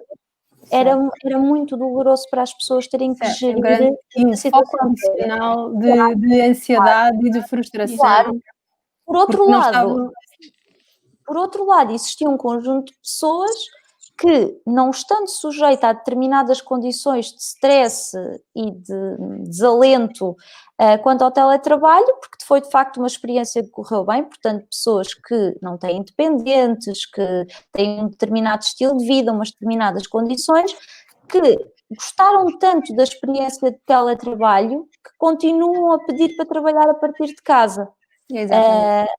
Era muito doloroso para as pessoas terem que gerir um foco adicional de ansiedade e de frustração. Claro. Por outro porque não estavam... lado, existia um conjunto de pessoas que, não estando sujeita a determinadas condições de stress e de desalento quanto ao teletrabalho, porque foi de facto uma experiência que correu bem, portanto, pessoas que não têm independentes, que têm um determinado estilo de vida, umas determinadas condições, que gostaram tanto da experiência de teletrabalho que continuam a pedir para trabalhar a partir de casa. Exatamente.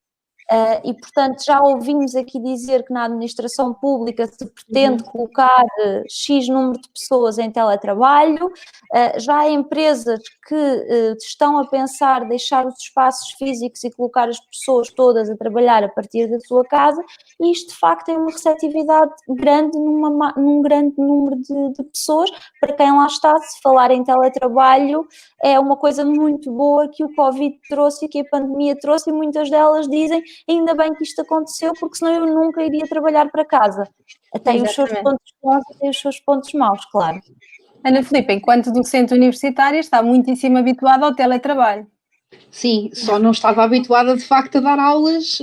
E, portanto, já ouvimos aqui dizer que na administração pública se pretende colocar X número de pessoas em teletrabalho, já há empresas que estão a pensar deixar os espaços físicos e colocar as pessoas todas a trabalhar a partir da sua casa, e isto de facto tem uma receptividade grande num grande número de pessoas. Para quem lá está, se falar em teletrabalho, é uma coisa muito boa que o Covid trouxe e que a pandemia trouxe, e muitas delas dizem: ainda bem que isto aconteceu, porque senão eu nunca iria trabalhar para casa. Tem os seus pontos bons e tem os seus pontos maus, claro. Ana Filipa, enquanto docente universitária, está muitíssimo habituada ao teletrabalho. Sim, só não estava habituada de facto a dar aulas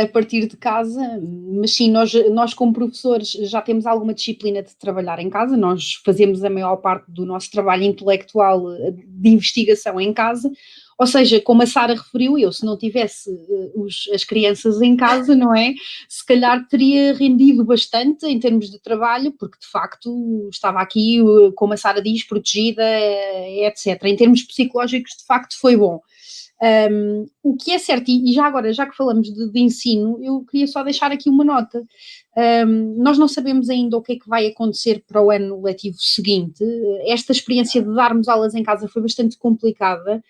a partir de casa, mas sim, nós como professores já temos alguma disciplina de trabalhar em casa, nós fazemos a maior parte do nosso trabalho intelectual de investigação em casa, ou seja, como a Sara referiu, eu se não tivesse as crianças em casa, não é? Se calhar teria rendido bastante em termos de trabalho, porque de facto estava aqui, como a Sara diz, protegida, etc. Em termos psicológicos, de facto foi bom. O que é certo, e já agora, já que falamos de ensino, eu queria só deixar aqui uma nota. Nós não sabemos ainda o que é que vai acontecer para o ano letivo seguinte. Esta experiência de darmos aulas em casa foi bastante complicada.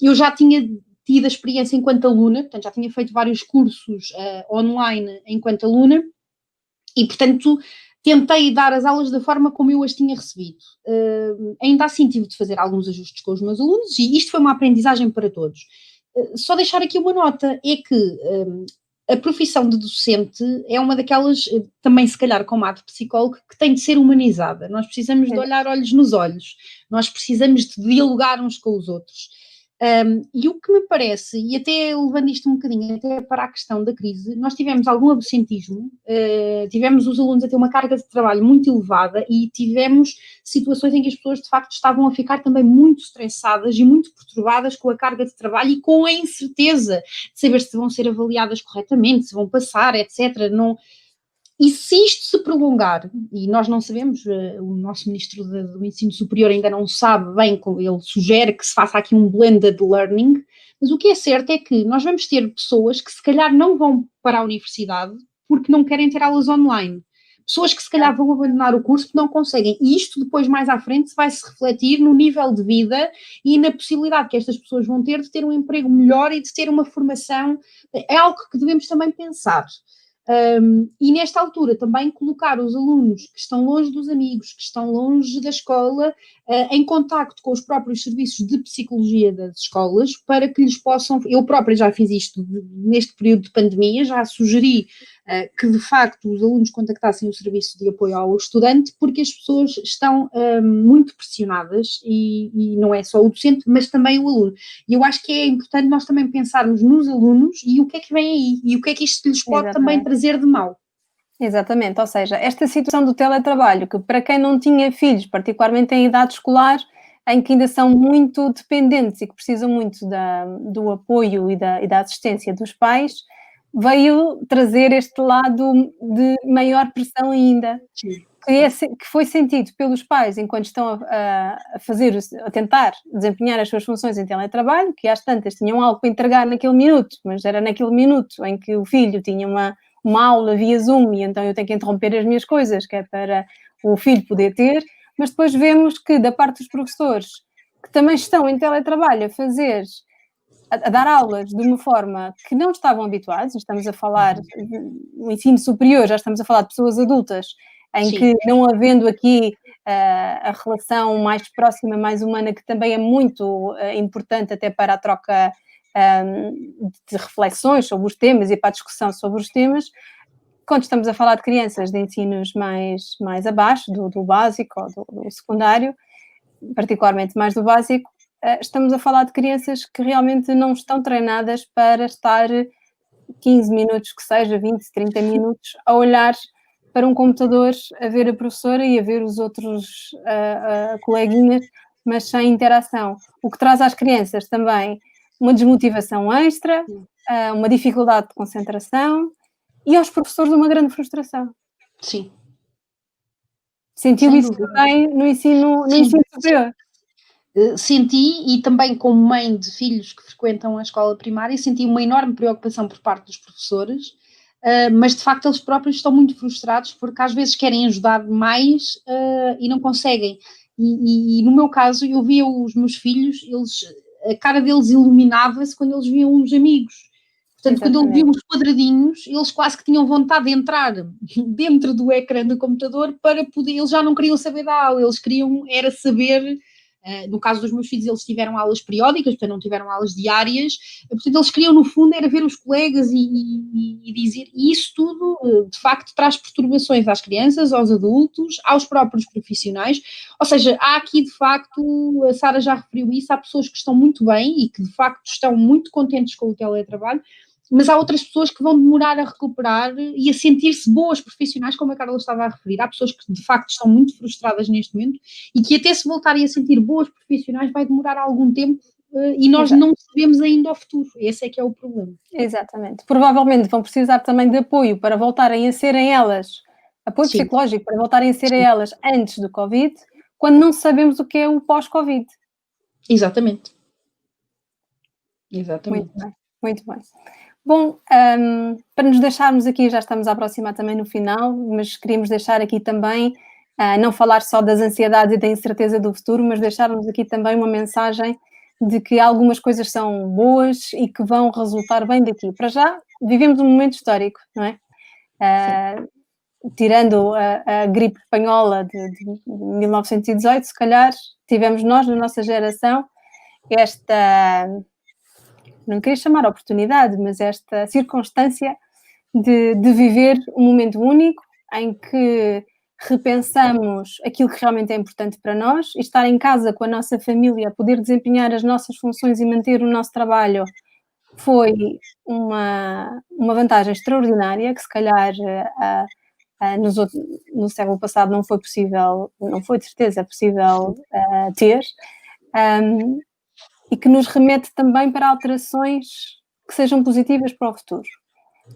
Eu já tinha tido a experiência enquanto aluna, portanto já tinha feito vários cursos online enquanto aluna, e portanto tentei dar as aulas da forma como eu as tinha recebido. Ainda assim tive de fazer alguns ajustes com os meus alunos, e isto foi uma aprendizagem para todos. Só deixar aqui uma nota, é que a profissão de docente é uma daquelas, também se calhar como a de psicólogo, que tem de ser humanizada. Nós precisamos de olhar olhos nos olhos, nós precisamos de dialogar uns com os outros. E o que me parece, e até levando isto um bocadinho até para a questão da crise, nós tivemos algum absentismo, tivemos os alunos a ter uma carga de trabalho muito elevada e tivemos situações em que as pessoas de facto estavam a ficar também muito estressadas e muito perturbadas com a carga de trabalho e com a incerteza de saber se vão ser avaliadas corretamente, se vão passar, etc. Não. E se isto se prolongar, e nós não sabemos, o nosso Ministro do Ensino Superior ainda não sabe bem, ele sugere que se faça aqui um blended learning, mas o que é certo é que nós vamos ter pessoas que se calhar não vão para a universidade porque não querem ter aulas online. Pessoas que se calhar vão abandonar o curso porque não conseguem. E isto depois, mais à frente, vai se refletir no nível de vida e na possibilidade que estas pessoas vão ter de ter um emprego melhor e de ter uma formação. É algo que devemos também pensar. E nesta altura também colocar os alunos que estão longe dos amigos, que estão longe da escola, em contacto com os próprios serviços de psicologia das escolas, para que lhes possam, eu própria já fiz isto neste período de pandemia, já sugeri que de facto os alunos contactassem o serviço de apoio ao estudante, porque as pessoas estão muito pressionadas, e não é só o docente, mas também o aluno. E eu acho que é importante nós também pensarmos nos alunos e o que é que vem aí, e o que é que isto lhes pode também trazer de mal. Exatamente, ou seja, esta situação do teletrabalho, que para quem não tinha filhos, particularmente em idade escolar, em que ainda são muito dependentes e que precisam muito do apoio e da assistência dos pais, veio trazer este lado de maior pressão ainda, que foi sentido pelos pais enquanto estão a tentar desempenhar as suas funções em teletrabalho, que às tantas tinham algo para entregar naquele minuto, mas era naquele minuto em que o filho tinha uma aula via Zoom e então eu tenho que interromper as minhas coisas, que é para o filho poder ter, mas depois vemos que da parte dos professores que também estão em teletrabalho a dar aulas de uma forma que não estavam habituados, estamos a falar do ensino superior, já estamos a falar de pessoas adultas, em Sim. que não havendo aqui a relação mais próxima, mais humana, que também é muito importante até para a troca de reflexões sobre os temas e para a discussão sobre os temas, quando estamos a falar de crianças de ensinos mais abaixo, do básico ou do secundário, particularmente mais do básico, estamos a falar de crianças que realmente não estão treinadas para estar 15 minutos, que seja 20, 30 minutos, a olhar para um computador a ver a professora e a ver os outros coleguinhas, mas sem interação. O que traz às crianças também uma desmotivação extra, uma dificuldade de concentração e aos professores uma grande frustração. Sim. Sentiu Sem isso dúvida. também no ensino superior? Senti, e também como mãe de filhos que frequentam a escola primária, senti uma enorme preocupação por parte dos professores, mas de facto eles próprios estão muito frustrados porque às vezes querem ajudar mais e não conseguem. E no meu caso, eu via os meus filhos, a cara deles iluminava-se quando eles viam os amigos. Portanto, quando eles viam os quadradinhos, eles quase que tinham vontade de entrar dentro do ecrã do computador para poder, eles já não queriam saber da aula, eles queriam era saber. No caso dos meus filhos, eles tiveram aulas periódicas, portanto não tiveram aulas diárias, portanto eles queriam no fundo era ver os colegas e dizer, e isso tudo de facto traz perturbações às crianças, aos adultos, aos próprios profissionais, ou seja, há aqui de facto, a Sara já referiu isso, há pessoas que estão muito bem e que de facto estão muito contentes com o teletrabalho, mas há outras pessoas que vão demorar a recuperar e a sentir-se boas profissionais, como a Carla estava a referir. Há pessoas que de facto estão muito frustradas neste momento e que até se voltarem a sentir boas profissionais vai demorar algum tempo e nós não sabemos ainda o futuro. Esse é que é o problema. Exatamente. Provavelmente vão precisar também de apoio para voltarem a serem elas, apoio psicológico, para voltarem a serem elas antes do Covid, quando não sabemos o que é o pós-Covid. Exatamente. Exatamente. Muito bem, muito bem. Bom, para nos deixarmos aqui, já estamos a aproximar também no final, mas queríamos deixar aqui também, não falar só das ansiedades e da incerteza do futuro, mas deixarmos aqui também uma mensagem de que algumas coisas são boas e que vão resultar bem daqui. Para já, vivemos um momento histórico, não é? Tirando a gripe espanhola de 1918, se calhar tivemos nós, na nossa geração, esta... não queria chamar oportunidade, mas esta circunstância de viver um momento único em que repensamos aquilo que realmente é importante para nós e estar em casa com a nossa família, poder desempenhar as nossas funções e manter o nosso trabalho foi uma vantagem extraordinária que se calhar no século passado não foi possível, não foi de certeza possível ter. E que nos remete também para alterações que sejam positivas para o futuro.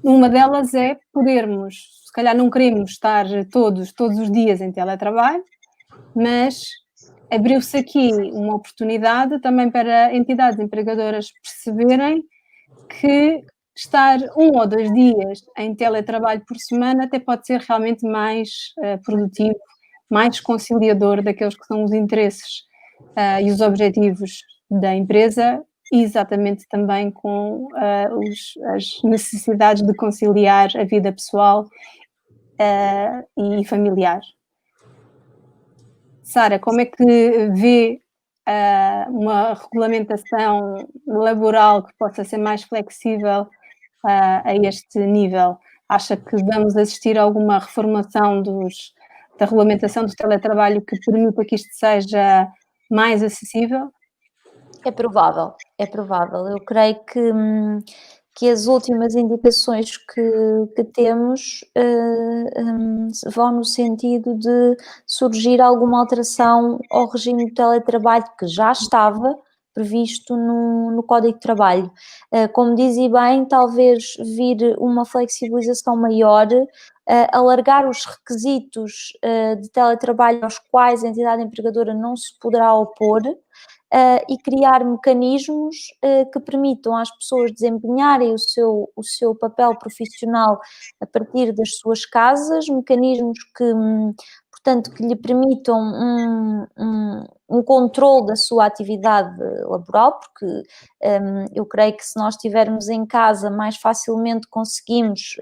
Uma delas é podermos, se calhar não queremos estar todos os dias em teletrabalho, mas abriu-se aqui uma oportunidade também para entidades empregadoras perceberem que estar 1 ou 2 dias em teletrabalho por semana até pode ser realmente mais produtivo, mais conciliador daqueles que são os interesses e os objetivos da empresa, exatamente também com as necessidades de conciliar a vida pessoal e familiar. Sara, como é que vê uma regulamentação laboral que possa ser mais flexível a este nível? Acha que vamos assistir a alguma reformulação da regulamentação do teletrabalho que permita que isto seja mais acessível? É provável, é provável. Eu creio que as últimas indicações que temos vão no sentido de surgir alguma alteração ao regime de teletrabalho que já estava previsto no Código de Trabalho. Como dizia bem, talvez vir uma flexibilização maior, alargar os requisitos de teletrabalho aos quais a entidade empregadora não se poderá opor, e criar mecanismos que permitam às pessoas desempenharem o seu papel profissional a partir das suas casas, mecanismos que, portanto, que lhe permitam um controle da sua atividade laboral, porque eu creio que se nós estivermos em casa mais facilmente conseguimos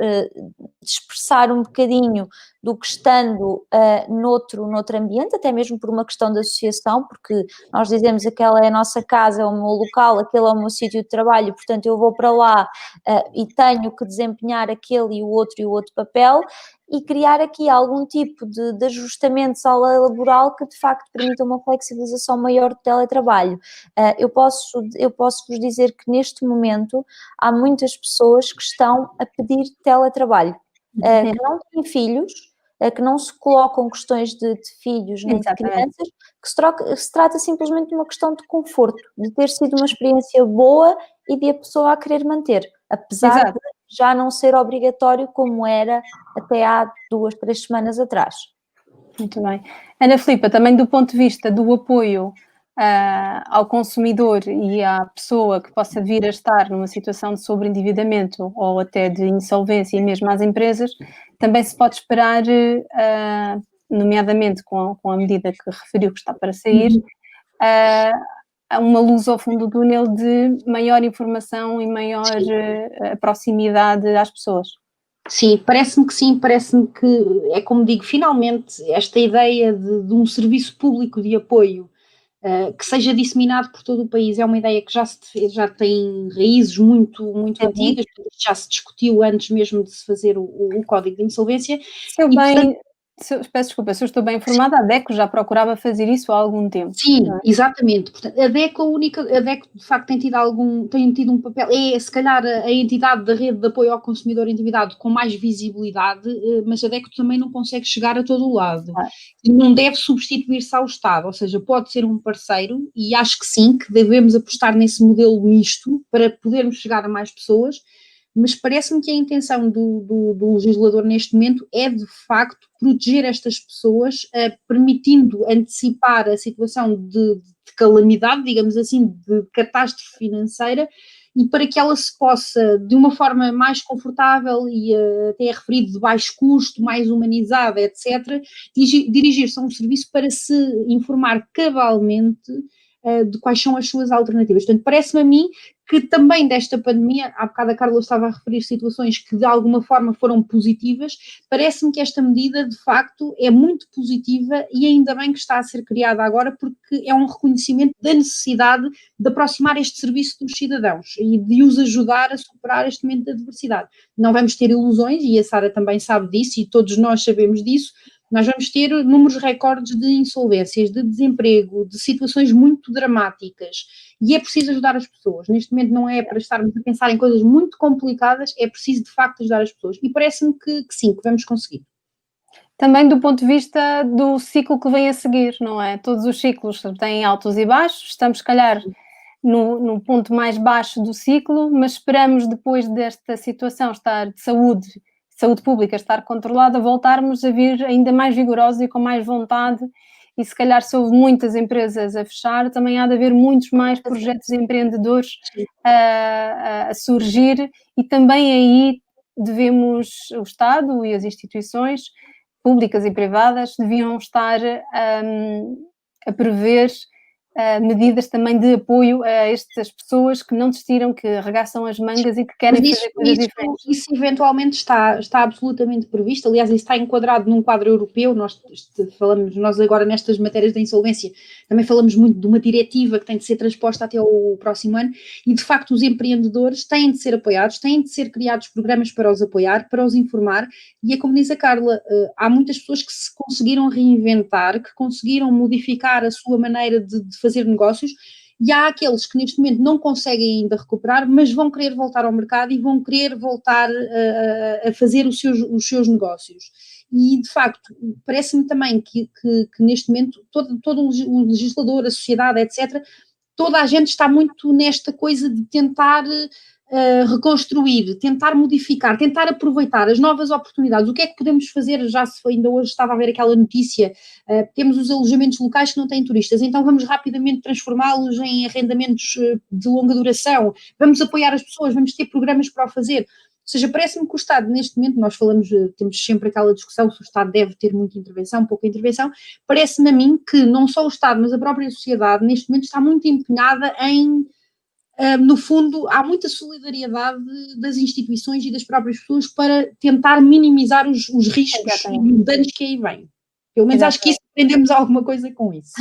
dispersar um bocadinho do que estando noutro ambiente, até mesmo por uma questão de associação, porque nós dizemos aquela é a nossa casa, é o meu local, aquele é o meu sítio de trabalho, portanto eu vou para lá e tenho que desempenhar aquele e o outro papel, e criar aqui algum tipo de ajustamentos à lei laboral que de facto permita uma flexibilização maior do teletrabalho. Eu posso vos dizer que neste momento há muitas pessoas que estão a pedir teletrabalho, que não têm filhos, que não se colocam questões de filhos nem de crianças, que se trata simplesmente de uma questão de conforto, de ter sido uma experiência boa e de a pessoa a querer manter, apesar de já não ser obrigatório como era até há 2, 3 semanas atrás. Muito bem. Ana Filipa, também do ponto de vista do apoio ao consumidor e à pessoa que possa vir a estar numa situação de sobreendividamento ou até de insolvência e mesmo às empresas, também se pode esperar, nomeadamente com a medida que referiu que está para sair, uma luz ao fundo do túnel de maior informação e maior proximidade às pessoas. Sim, parece-me que é como digo, finalmente esta ideia de um serviço público de apoio que seja disseminado por todo o país é uma ideia que já tem raízes muito antigas, já se discutiu antes mesmo de se fazer o Código de Insolvência. Peço desculpa, se eu estou bem informada, a DECO já procurava fazer isso há algum tempo. Sim, exatamente. Portanto, a DECO de facto tem tido um papel, é se calhar a entidade da rede de apoio ao consumidor endividado com mais visibilidade, mas a DECO também não consegue chegar a todo o lado. E não deve substituir-se ao Estado, ou seja, pode ser um parceiro, e acho que sim, que devemos apostar nesse modelo misto para podermos chegar a mais pessoas, mas parece-me que a intenção do legislador neste momento é, de facto, proteger estas pessoas, permitindo antecipar a situação de calamidade, digamos assim, de catástrofe financeira, e para que ela se possa, de uma forma mais confortável e até referido de baixo custo, mais humanizada, etc., dirigir-se a um serviço para se informar cabalmente de quais são as suas alternativas. Portanto, parece-me a mim que também desta pandemia, há bocado a Carla estava a referir situações que de alguma forma foram positivas, parece-me que esta medida de facto é muito positiva e ainda bem que está a ser criada agora, porque é um reconhecimento da necessidade de aproximar este serviço dos cidadãos e de os ajudar a superar este momento de adversidade. Não vamos ter ilusões, e a Sara também sabe disso e todos nós sabemos disso. Nós vamos ter números recordes de insolvências, de desemprego, de situações muito dramáticas, e é preciso ajudar as pessoas. Neste momento não é para estarmos a pensar em coisas muito complicadas, é preciso de facto ajudar as pessoas, e parece-me que sim, que vamos conseguir. Também do ponto de vista do ciclo que vem a seguir, não é? Todos os ciclos têm altos e baixos, estamos se calhar no ponto mais baixo do ciclo, mas esperamos depois desta situação estar de saúde pública estar controlada, voltarmos a vir ainda mais vigorosos e com mais vontade, e se calhar se houve muitas empresas a fechar, também há de haver muitos mais projetos empreendedores a surgir, e também aí o Estado e as instituições públicas e privadas deviam estar a prever medidas também de apoio a estas pessoas que não desistiram, que arregaçam as mangas e que querem fazer coisas diferentes. Isso eventualmente está absolutamente previsto, aliás, isso está enquadrado num quadro europeu. Nós agora nestas matérias da insolvência também falamos muito de uma diretiva que tem de ser transposta até o próximo ano, e de facto os empreendedores têm de ser apoiados, têm de ser criados programas para os apoiar, para os informar, e é como diz a Carla, há muitas pessoas que se conseguiram reinventar, que conseguiram modificar a sua maneira de fazer negócios, e há aqueles que neste momento não conseguem ainda recuperar, mas vão querer voltar ao mercado e vão querer voltar a fazer os seus negócios. E, de facto, parece-me também que neste momento todo o legislador, a sociedade, etc., toda a gente está muito nesta coisa de tentar reconstruir, tentar modificar, tentar aproveitar as novas oportunidades. O que é que podemos fazer? Ainda hoje estava a ver aquela notícia, temos os alojamentos locais que não têm turistas, então vamos rapidamente transformá-los em arrendamentos de longa duração, vamos apoiar as pessoas, vamos ter programas para o fazer. Ou seja, parece-me que o Estado, neste momento, nós temos sempre aquela discussão se o Estado deve ter muita intervenção, pouca intervenção. Parece-me a mim que não só o Estado, mas a própria sociedade, neste momento, está muito empenhada em, no fundo, há muita solidariedade das instituições e das próprias pessoas para tentar minimizar os riscos e os danos que aí vêm. Pelo menos acho que isso aprendemos alguma coisa com isso.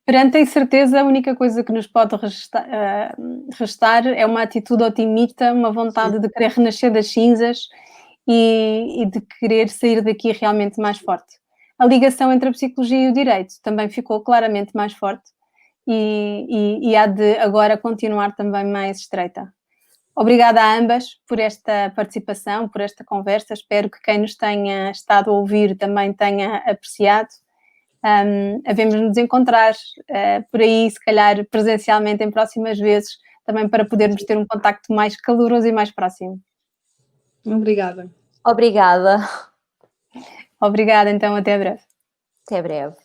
Perante a incerteza, a única coisa que nos pode restar é uma atitude otimista, uma vontade de querer renascer das cinzas e de querer sair daqui realmente mais forte. A ligação entre a psicologia e o direito também ficou claramente mais forte e há de agora continuar também mais estreita. Obrigada a ambas por esta participação, por esta conversa. Espero que quem nos tenha estado a ouvir também tenha apreciado. Havemos nos encontrar por aí, se calhar presencialmente em próximas vezes, também para podermos ter um contacto mais caloroso e mais próximo. Obrigada. Obrigada. Obrigada, então, até breve. Até breve.